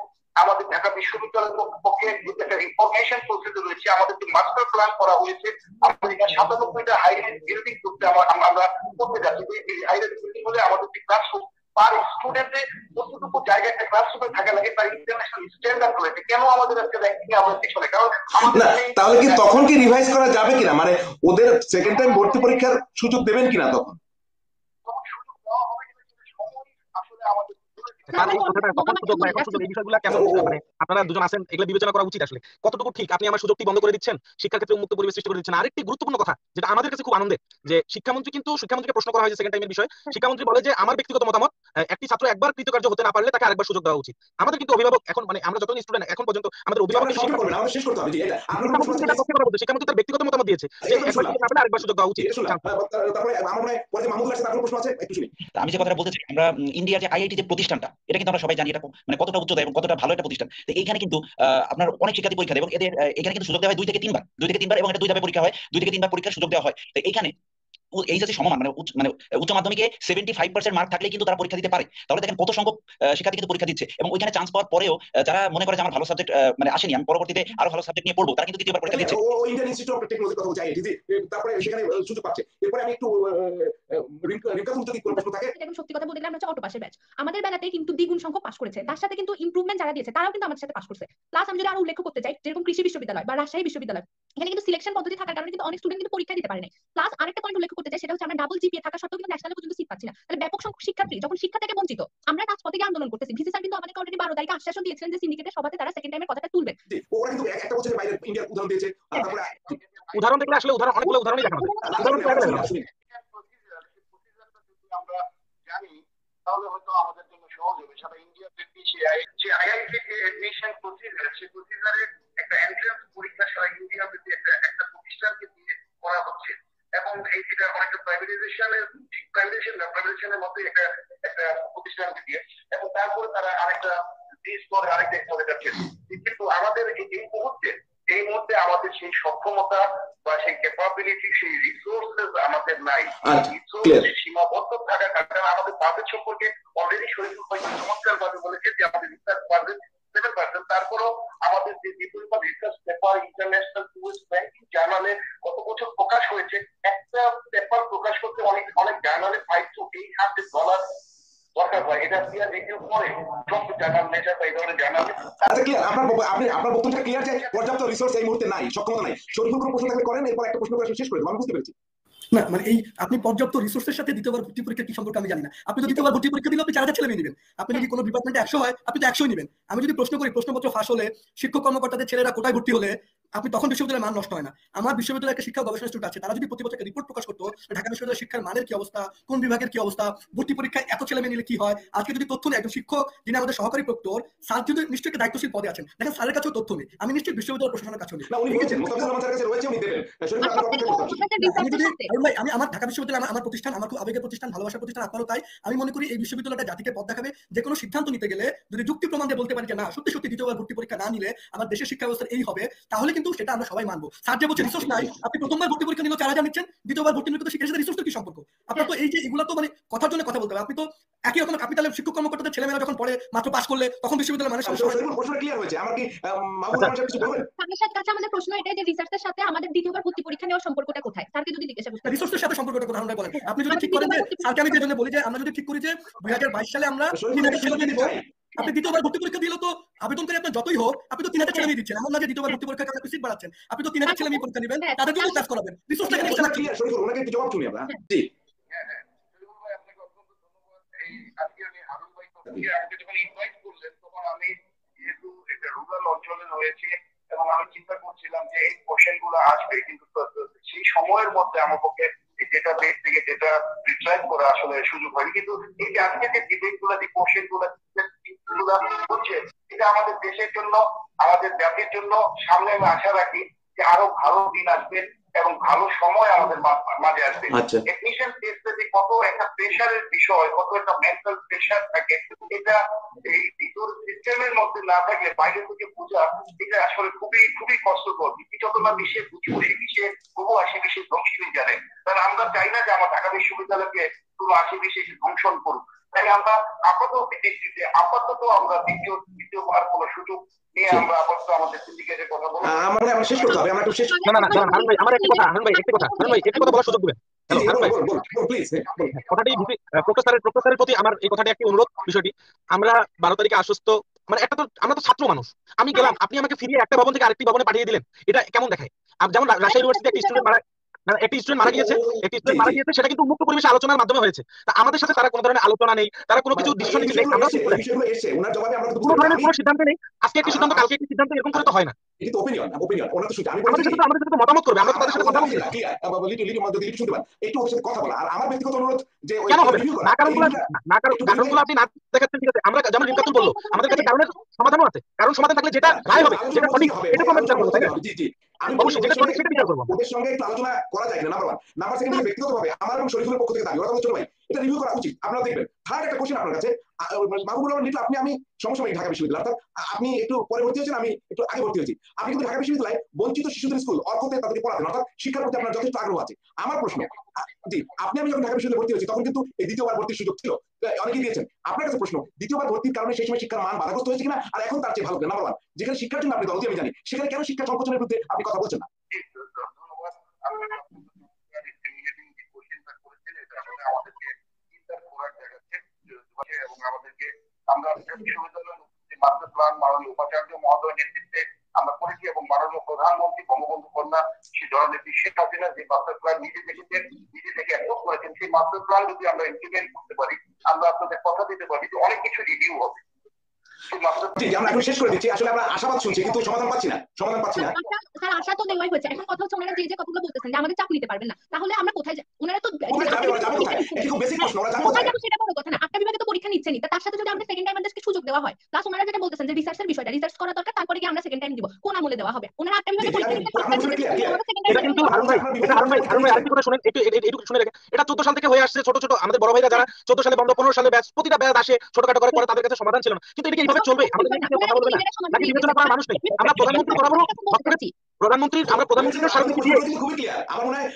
ঢাকা বিশ্ববিদ্যালয়ের পক্ষে একটা ইনফরমেশন প্রসেসর রয়েছে, আমাদের যে মাস্টার প্ল্যান করা হয়েছে, আমাদের এখানে 97টা হাইরাইজ বিল্ডিং করতে আমরা করতে যাচ্ছি। এই হাইরাইজ বিল্ডিং হলে আমাদের যে ক্লাসরুম পার স্টুডেন্টের কতটুকু জায়গা একটা ক্লাসরুমে থাকা লাগে তার ইন্টারন্যাশনাল স্ট্যান্ডার্ড রয়েছে। কেন আমাদের আজকে র্যাঙ্কিং আমরা পিছনে? কারণ তাহলে কি তখন কি রিভাইজ করা যাবে কিনা, মানে ওদের সেকেন্ড টাইম ভর্তি পরীক্ষার সুযোগ দেবেন কিনা? তখন সুযোগ দেওয়া হবে কিনা সময় আসলে আমাদের আপনারা দুজন আছেন, এগুলো বিবেচনা করা উচিত আসলে কতটুকু ঠিক। আপনি আমার সুযোগটি বন্ধ করে দিচ্ছেন, শিক্ষার ক্ষেত্রে উন্মুক্ত পরিবেশ সৃষ্টি করে দিচ্ছেন। আরেকটি গুরুত্বপূর্ণ কথা যেটা আমাদের কাছে খুব আনন্দের, যে শিক্ষামন্ত্রীকে প্রশ্ন করা হয়েছে সেকেন্ড টাইমের বিষয়ে, শিক্ষামন্ত্রী বলে যে আমার ব্যক্তিগত মতামত, একটি ছাত্র একবার কৃতকার্য হতে না পারলে তাকে আরেকবার সুযোগ দেওয়া উচিত। আমাদের কিন্তু অভিভাবক এখন, মানে আমরা যতজন স্টুডেন্ট এখন পর্যন্ত আমাদের অভিভাবক শিক্ষামন্ত্রী তার ব্যক্তিগত মতামত দিয়েছে আরেকবার সুযোগ দেওয়া উচিত। আমি যে কথাটা বলতে চাই, আমরা ইন্ডিয়ার যে আইআইটি যে প্রতিষ্ঠানটা, এটা কিন্তু আমরা সবাই জানি এটা মানে কতটা উচ্চতা এবং কতটা ভালো একটা প্রতিষ্ঠান। তো এইখানে কিন্তু আপনার অনেক শিক্ষার্থী পরীক্ষা দেয় এবং এদের এখানে কিন্তু সুযোগ দেওয়া হয় 2 থেকে 3 বার এবং এটা 2 ধাপে পরীক্ষা হয়, 2 থেকে 3 বার পরীক্ষার সুযোগ দেওয়া হয়। তো এইখানে এইচএসসি সমমান মানে উচ্চ মাধ্যমিকে 75% মার্ক থাকলে কিন্তু তারা পরীক্ষা দিতে পারে। তাহলে দেখেন কত সংখ্যক শিক্ষার্থী কিন্তু পরীক্ষা দিচ্ছে, এবং ওইখানে চান্স পাওয়ার পরেও যারা মনে করে যে আমার ভালো সাবজেক্ট মানে আসেনি, আমি পরবর্তীতে আরো ভালো সাবজেক্ট নিয়ে পড়বো, তারা কিন্তু দ্বিতীয়বার পরীক্ষা দিচ্ছে। ও ইন্ডিয়ান ইনস্টিটিউট অফ টেকনোলজি কথা চাই যে তারপরে সেখানে সুযোগ পাচ্ছে। এরপরে আমি একটু রিঙ্কা যদি কোনো প্রশ্ন থাকে। এখন সত্যি কথা বলতে গেলে আমরা হচ্ছে অটো পাশের ব্যাচ, আমাদের বেলাতে কিন্তু দ্বিগুণ সংখ্যক পাস করেছে, তার সাথে কিন্তু ইমপ্রুভমেন্ট যারা দিয়েছে তারাও কিন্তু আমাদের সাথে পাস করছে। প্লাস আমি যদি আরো উল্লেখ করতে চাই, যেরকম কৃষি বিশ্ববিদ্যালয় বা রাজশাহী বিশ্ববিদ্যালয়, এখানে কিন্তু সিলেকশন পদ্ধতি থাকার কারণে কিন্তু অনেক স্টুডেন্ট কিন্তু পরীক্ষা দিতে পারে না। প্লাস আরেকটা পয়েন্ট উল্লেখ করতে চাই, সেটা হচ্ছে আমরা ডাবল জিপিএ থাকা সত্ত্বেও কিন্তু ন্যাশনালে পর্যন্ত সিট পাচ্ছি না। তাহলে ব্যাপক সংখ্যক শিক্ষার্থী যখন শিক্ষা থেকে বঞ্চিত, আমরা রাজপথে গিয়ে আন্দোলন করতেছি। ভিসি স্যার কিন্তু আমাদেরকে অলরেডি 12 তারিখে আশ্বাসন দিয়েছিলেন যে সিন্ডিকেটের সভাতে তারা সেকেন্ড টাইমের কথাটা তুলবে। ওরা কিন্তু একটা বছরের বাইরে ইন্ডিয়ার উদাহরণ দিয়েছে। তারপরে উদাহরণ দেখলে আসলে অনেকগুলো উদাহরণই দেখানো যায়। আমরা জানি তাহলে হয়তো আমাদের জন্য সহজ হবে। সারা ইন্ডিয়া যে আইআইটি যে এডমিশন প্রসিজার, সেই প্রসিজারের একটা এন্ট্রান্স পরীক্ষা সারা ইন্ডিয়া একটা প্রতিষ্ঠানকে দিয়ে করা হচ্ছে, এবং এটা অনেকটা প্রাইভেটাইজেশনের মধ্যে একটা প্রতিষ্ঠানকে দিয়ে, এবং তারপরে তারা আরেকটা স্তরে আরেকটা স্তরে যাচ্ছে। কিন্তু আমাদের এই মুহূর্তে আমাদের সেই সক্ষমতা বা সেই ক্যাপাবিলিটি, সেই রিসোর্সেস আমাদের নাই। রিসোর্স সীমাবদ্ধ থাকার কারণে আমাদের বাজেট সম্পর্কে অলরেডি শরীফুল ভাই চমৎকার ভাবে বলেছে যে আমাদের রিসার্চ বাজেট 7%। তারপরও আমাদের যে পরিমাণ research paper international tourist banking জার্নালে গত বছর প্রকাশ হয়েছে, একটা পেপার প্রকাশ করতে অনেক জার্নালে $500 to $800 দরকার হয়। এটা ক্লিয়ার রিভিউ করে সব জার্নাল নেচার বা এই ধরনের জার্নালে। আচ্ছা ক্লিয়ার, আপনার বক্তব্যটা ক্লিয়ার যে পর্যাপ্ত রিসোর্স এই মুহূর্তে নাই, সক্ষমতা নাই। শরীফুল কোনো প্রশ্ন থাকলে করেন, এরপর একটা প্রশ্ন করে শেষ করে দেবো। আমি বুঝতে পেরেছি। না মানে এই আপনি পর্যাপ্ত রিসোর্সের সাথে দ্বিতীয়বার ভর্তি পরীক্ষা কি সম্পর্কে আমি জানি না। আপনি যদি দ্বিতীয়বার ভর্তি পরীক্ষা দিলে আপনি 4,000 ছেলে মেয়ে নেবেন। আপনি যদি কোনো ডিপার্টমেন্টে 100 হয়, আপনি তো 100ই নেবেন। আমি যদি প্রশ্ন করি, প্রশ্নপত্র ফাঁস হলে শিক্ষক কর্মকর্তাদের ছেলেরা কোটায় ভর্তি হলে আপনি তখন বিশ্ববিদ্যালয়ের মান নষ্ট হয় না। আমার বিশ্ববিদ্যালয়ের একটা শিক্ষা গবেষণা ইনস্টিটিউট আছে, তারা যদি প্রতি বছর রিপোর্ট প্রকাশ করতো ঢাকা বিশ্ববিদ্যালয়ের শিক্ষার মানের কি অবস্থা, কোন বিভাগের কি অবস্থা, ভর্তি পরীক্ষায় এত ছেলে মেয়ে নিলে কি হয়, আজকে যদি তথ্য নেই, একজন শিক্ষক যিনি আমাদের সহকারী প্রক্টর স্যার যদি নিশ্চয়ই একটা দায়িত্বশীল পদে আছেন, দেখেন স্যারের কাছেও তথ্য নেই, আমি নিশ্চয়ই বিশ্ববিদ্যালয় প্রশাসনের কাছে নেই। না উনি লিখেছেন, মোস্তাফিজুর রহমান স্যারের কাছে রয়েছে, উনি দেবেন। শরীফুল আপনার অপেক্ষা করতে হবে। আমি আমার ঢাকা বিশ্ববিদ্যালয় আমার প্রতিষ্ঠান, আমার খুব আবেগের প্রতিষ্ঠান, ভালোবাসার প্রতিষ্ঠান, আপনারও তাই। আমি মনে করি এই বিশ্ববিদ্যালয়টা জাতিকে পথ দেখাবে। যে কোনো সিদ্ধান্ত নিতে গেলে যদি যুক্তি প্রমাণ দিয়ে বলতে পারি যে না সত্যি সত্যি দ্বিতীয়বার ভর্তি পরীক্ষা না নিলে আমার দেশের শিক্ষা ব্যবস্থার এই হবে, তাহলে কিন্তু সেটা আমরা সবাই মানবো। স্যার যে বলছে রিসোর্স নাই, আপনি প্রথমবার ভর্তি পরীক্ষা নিলেও 4,000 নিচ্ছেন, দ্বিতীয়বার ভর্তি নিলে তো শিক্ষার সাথে রিসোর্সের কি সম্পর্ক? আপনার তো এই যে এগুলো তো মানে কথার জন্য কথা বলতে হবে। আপনি তো একই রকম ক্যাপিটালের শিক্ষক কর্মকর্তাদের ছেলেমেয়েরা যখন পড়ে মাত্র পাস করলে তখন বিশ্ববিদ্যালয় মানে প্রশ্ন ক্লিয়ার হয়েছে। আমার কি মাহবুব রহমান সাহেব কিছু বলবেন? আপনার কাছে আমাদের প্রশ্ন এটাই যে রিসার্চের সাথে আমাদের দ্বিতীয়বার ভর্তি পরীক্ষা নেওয়ার সম্পর্কটা কোথায়? স্যারকে যদি জিজ্ঞাসা করতে রিসোর্সের সাথে সম্পর্কটা কোথায় আমরা বলেন। আপনি যদি ঠিক করেন যে স্যারকে আমি যে জন্য বলি যে আমরা যদি ঠিক করি যে 2022 সালে আমরা 3,000 ছেলে মেয়ে দিব, আপনি দ্বিতীয়বার ভর্তি পরীক্ষা দিলে তো আবেদনকারী আপনার যতই হোক আপনি তো 3,000 ছেলে মেয়ে দিচ্ছেন। এমন না যে দ্বিতীয়বার ভর্তি পরীক্ষা আপনি সিট বাড়াচ্ছেন, আপনি তো 3,000 ছেলে মেয়ে পরীক্ষা নেবেন, তাদের জন্য ক্লাস করাবেন। রিসোর্সটা ক্লিয়ার। শরীফুল ওনাকে একটু জবাব শুনি আমরা। জি আজকে আমি হারুন ভাই আমাকে যখন ইনভাইট করলেন, তখন আমি যেহেতু এটা রুরাল অঞ্চলে রয়েছে এবং আমি চিন্তা করছিলাম যে এই কোশ্চেন গুলো আসবে, কিন্তু সেই সময়ের মধ্যে আমার পক্ষে যেটা বেস থেকে যেটা রিট্রাইভ করা আসলে সুযোগ হয়নি। কিন্তু এই যে আজকে যে ডিবেট গুলো, যে কোশ্চেন গুলো হচ্ছে, এটা আমাদের দেশের জন্য, আমাদের জাতির জন্য সামনে আমি আশা রাখি যে আরো ভালো দিন আসবে এবং ভালো সময় আমাদের মাঝে আসবে। টেকনিশিয়ান টেস্টে যে কত একটা প্রেশারের বিষয়, কত একটা মেন্টাল প্রেশার থাকে, এটা এই ভিতর সিস্টেমের মধ্যে না থাকলে বাইরে থেকে বোঝা এটা আসলে খুবই খুবই কষ্টকর। যত না বিশ্বে বুঝি বসে বিশ্বে বহু আশি বিশ্বে ধ্বংসিনী জানে, তাহলে আমরা চাই না যে আমার ঢাকা বিশ্ববিদ্যালয়কে কোনো আশি বিশ্বে ধ্বংসন করুক। তাই আমরা আপাতত আমরা দ্বিতীয়বার কোনো সুযোগ নিয়ে আমরা আপাতত আমাদের সিন্ডিকেটের কথা বলবো। আমরা শেষ করতে হবে। আমরা একটু শেষ না হারুন ভাই আমার একটা কথা, হারুন ভাই একটু কথা বলার সুযোগ দিবেন। কথাটি প্রফেসরের প্রতি আমার এই কথাটি একটি অনুরোধ। বিষয়টি আমরা 12 তারিখে আশ্বস্ত, মানে একটা তো আমরা তো ছাত্র মানুষ, আমি গেলাম, আপনি আমাকে ফিরিয়ে একটা ভবন থেকে আরেকটি ভবনে পাঠিয়ে দিলেন, এটা কেমন দেখায়? যেমন রাজশাহী ইউনিভার্সিটি একটি স্টুডেন্ট মারা গিয়েছে, সেটা কিন্তু মুক্ত পরিবেশে আলোচনার মাধ্যমে হয়েছে। তা আমাদের সাথে তারা কোনো ধরনের আলোচনা নেই, তারা কোনো কিছু ডিসিশন নিচ্ছে নেই, আমরা কোনো ধরনের কোনো সিদ্ধান্ত নেই। আজকে একটি সিদ্ধান্ত, কালকে একটি সিদ্ধান্ত, এরকম করে তো হয় না। এটা তো ওপিনিয়ন ওনার তো শুনতে আমি আমাদের সাথে মতামত করবে, আমরা তো তাদের সাথে কথা বলছি। একটু ওর সাথে কথা বলা। আর আমার ব্যক্তিগত অনুরোধ যে কেন হবে না, কারণগুলো আপনি না দেখাচ্ছেন, ঠিক আছে? আমরা যেমন রিমকাতুল বললো, আমাদের কাছে কারণের সমাধানও আছে। কারণ সমাধান থাকলে যেটা রায় হবে, যেটা সঠিক, এটা আমরা বিচার করবো, তাই না? আমি অবশ্যই যেটা সঠিক সেটা বিচার করবো। ওদের সঙ্গে একটু আলোচনা করা যায় না, নাম্বার 1। নাম্বার 2 ব্যক্তিগতভাবে আমার এবং শরীফুলের পক্ষ থেকে দাবি, ওরা বলছে ভাই এটা রিভিউ করা উচিত। আপনারা দেখবেন থার্ড একটা কোশ্চেন আপনার কাছে, মাহবুবুর রহমান লিটু, আপনি আমি সমসাময়িক ঢাকা বিশ্ববিদ্যালয়, অর্থাৎ আপনি একটু পরে ভর্তি হয়েছেন, আমি একটু আগে ভর্তি হয়েছি। আপনি কিন্তু ঢাকা বিশ্ববিদ্যালয়ে বঞ্চিত শিশুদের স্কুল অর্থতে তাদেরকে পড়াতেন, অর্থাৎ শিক্ষার প্রতি আপনার যথেষ্ট আগ্রহ আছে। আমার প্রশ্ন, জি আপনি আমি যখন ঢাকা বিশ্ববিদ্যালয়ে ভর্তি হয়েছি তখন কিন্তু এই দ্বিতীয়বার ভর্তির সুযোগ ছিল, অনেকেই দিয়েছেন। আপনার কাছে প্রশ্ন, দ্বিতীয়বার ভর্তির কারণে সেই সময় শিক্ষার মান বাধাগ্রস্ত হয়েছে কিনা, আর এখন তার চেয়ে ভালো কিনা? নাম্বার ওয়ান, যেখানে শিক্ষার জন্য আপনি দলতি আমি জানি, সেখানে কেন শিক্ষা সংকোচনের বিরুদ্ধে আপনি কথা বলছেন না? আমরা বিশ্ববিদ্যালয়ের মাস্টার প্ল্যান মাননীয় উপাচার্য মহোদয়ের নেতৃত্বে আমরা করেছি এবং মাননীয় প্রধানমন্ত্রী বঙ্গবন্ধু কন্যা সেই জননেত্রী শেখ হাসিনা যে মাস্টার প্ল্যান নিজে দেখেছেন, নিজে থেকে অ্যাপ্রুভ করেছেন, সেই মাস্টার প্ল্যান যদি আমরা ইমপ্লিমেন্ট করতে পারি, আমরা আপনাদের কথা দিতে পারি যে অনেক কিছু রিভিউ হবে। আমরা এখন শেষ করে দিচ্ছি। আসলে আমরা আশাবাদ শুনছি কিন্তু সমাধান পাচ্ছি না। স্যার আশা তো দেওয়াই হয়েছে। এখন কথা হচ্ছে ওনারা যে কথাগুলো বলতেছেন যে আমাদের চাপ নিতে পারবেন না, তাহলে আমরা কোথায় যাই? ওনারা তো কোথায় যাবো সেটা বড় কথা না। 8টা বিভাগে তো পরীক্ষা নিচ্ছেনই, তার সাথে যদি আমাদের সেকেন্ড টাইম আমাদেরকে সুযোগ দেওয়া হয়, প্লাস ওনারা যেটা বলতেছেন যে রিসার্চের বিষয়টা, রিসার্চ করা দরকার, তারপরে কি আমরা সেকেন্ড টাইম দিব, কোন আমলে দেওয়া হবে? ওনারা 8টা বিভাগে পরীক্ষা নিতে এটা কিন্তু হারুন ভাই আরেকটি কথা শুনেন, একটু শুনে রাখেন। এটা 14 সাল থেকে হয়ে আসছে। ছোট ছোট আমাদের বড় ভাইরা যারা 14 সালে বন্ধ, 15 সালে ব্যাচ, প্রতিটা ব্যাচ আসে ছোটখাটো করে পরে, তাদের কাছে সমাধান ছিল না। কিন্তু এটা কি এইভাবে চলবে? আমাদের নিয়ে কেউ কথা বলবে না নাকি? বিবেচনা করার মানুষ নেই? আমরা প্রধানমন্ত্রী বরাবর প্রধানমন্ত্রীর সাথে খুবই ক্লিয়ার। আমার মনে হয়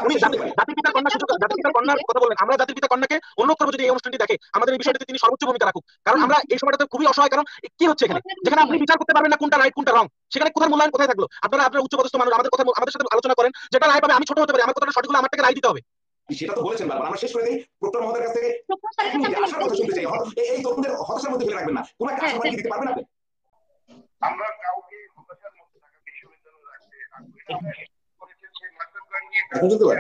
উনি জাতির পিতা কন্যা সূচক, জাতির পিতা কন্যার কথা বলেন। আমরা জাতির পিতা কন্যাকে অনুরোধ করবো যদি এই অনুষ্ঠানটি দেখে আমাদের এই বিষয়টাতে তিনি সর্বোচ্চ ভূমিকা রাখুক, কারণ আমরা এই সময়টাতে খুবই অসহায়। কারণ কি হচ্ছে এখানে, যেখানে আপনি বিচার করতে পারবেন না কোনটা রাইট কোনটা রং, সেখানে কোথায় মূল্যায়ন কোথায় থাকলো? আপনার উচ্চপদস্থ মানুষ আমাদের কথা আমাদের সাথে আলোচনা করেন, যেটা রায় পাবে, আমি ছোট হতে পারি, আমার কথাটা সঠিক হলে আমার টাকা রায় দিতে হবে। সেটা তো বলেছেন বারবার। আমরা শেষ করে দেই প্রক্টর মহোদয়ের কাছ থেকে আশার কথা শুনতে চাই। এই তরুণদের হতাশার মধ্যে ফেলে রাখবেন না, কোন একটা আশা দিতে পারবেন আপনি? আমরা কাউকে হতাশার মধ্যে ঢাকা বিশ্ববিদ্যালয় রাখতে করেছেন সেই মাস্টার প্ল্যান নিয়ে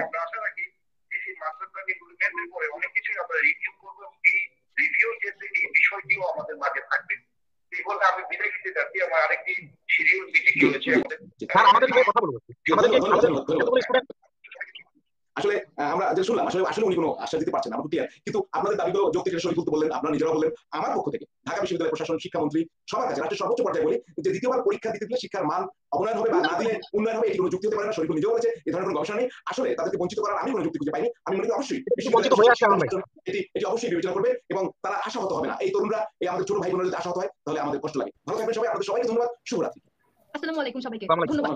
আমরা আশা রাখি যে সেই মাস্টার প্ল্যান ইমপ্লিমেন্টের পরে অনেক কিছুই আমরা রিভিউ করবো। এই রিভিউ যেতে এই বিষয়টিও আমাদের মাঝে থাকবে। এই বলে আমি বিদায় নিতে যাচ্ছি। আমার আরেকটি শিডিউল মিটিং রয়েছে আমাদের কথা বলবো। আসলে আমরা যে শুনলাম, আসলে উনি কোনো আশ্বাস দিতে পারছেন না, আমরা ক্লিয়ার। কিন্তু আপনাদের দাবিগুলো যৌক্তিক সই তুলতে বললেন, আপনারা নিজেরা বললেন। আমার পক্ষ থেকে ঢাকা বিশ্ববিদ্যালয় প্রশাসন, শিক্ষামন্ত্রী সবার কাছে রাষ্ট্রের সর্বোচ্চ পর্যায়ে বলি যে দ্বিতীয়বার পরীক্ষা দিতে দিলে শিক্ষার মান অবনয়ন হবে বা না দিলে উন্নয়ন হবে, এটি কোনো যুক্তি হতে পারে না। শরীফুল নিজেও বলেছে এই ধরনের কোনো গবেষণা নেই। আসলে তাদেরকে বঞ্চিত করার আমি কোনো যুক্তি খুঁজে পাইনি। আমি মনে করি অবশ্যই এটি অবশ্যই বিবেচনা করবে এবং তারা আশাহত হবে না। এই তরুণরা, এই আমাদের ছোট ভাই বোনেরা যদি আশাহত হয় তাহলে আমাদের কষ্ট লাগে। ভালো থাকবেন সবাই। আপনাদের সবাইকে ধন্যবাদ। শুভরাত্রি। আসসালামু আলাইকুম সবাইকে। ধন্যবাদ।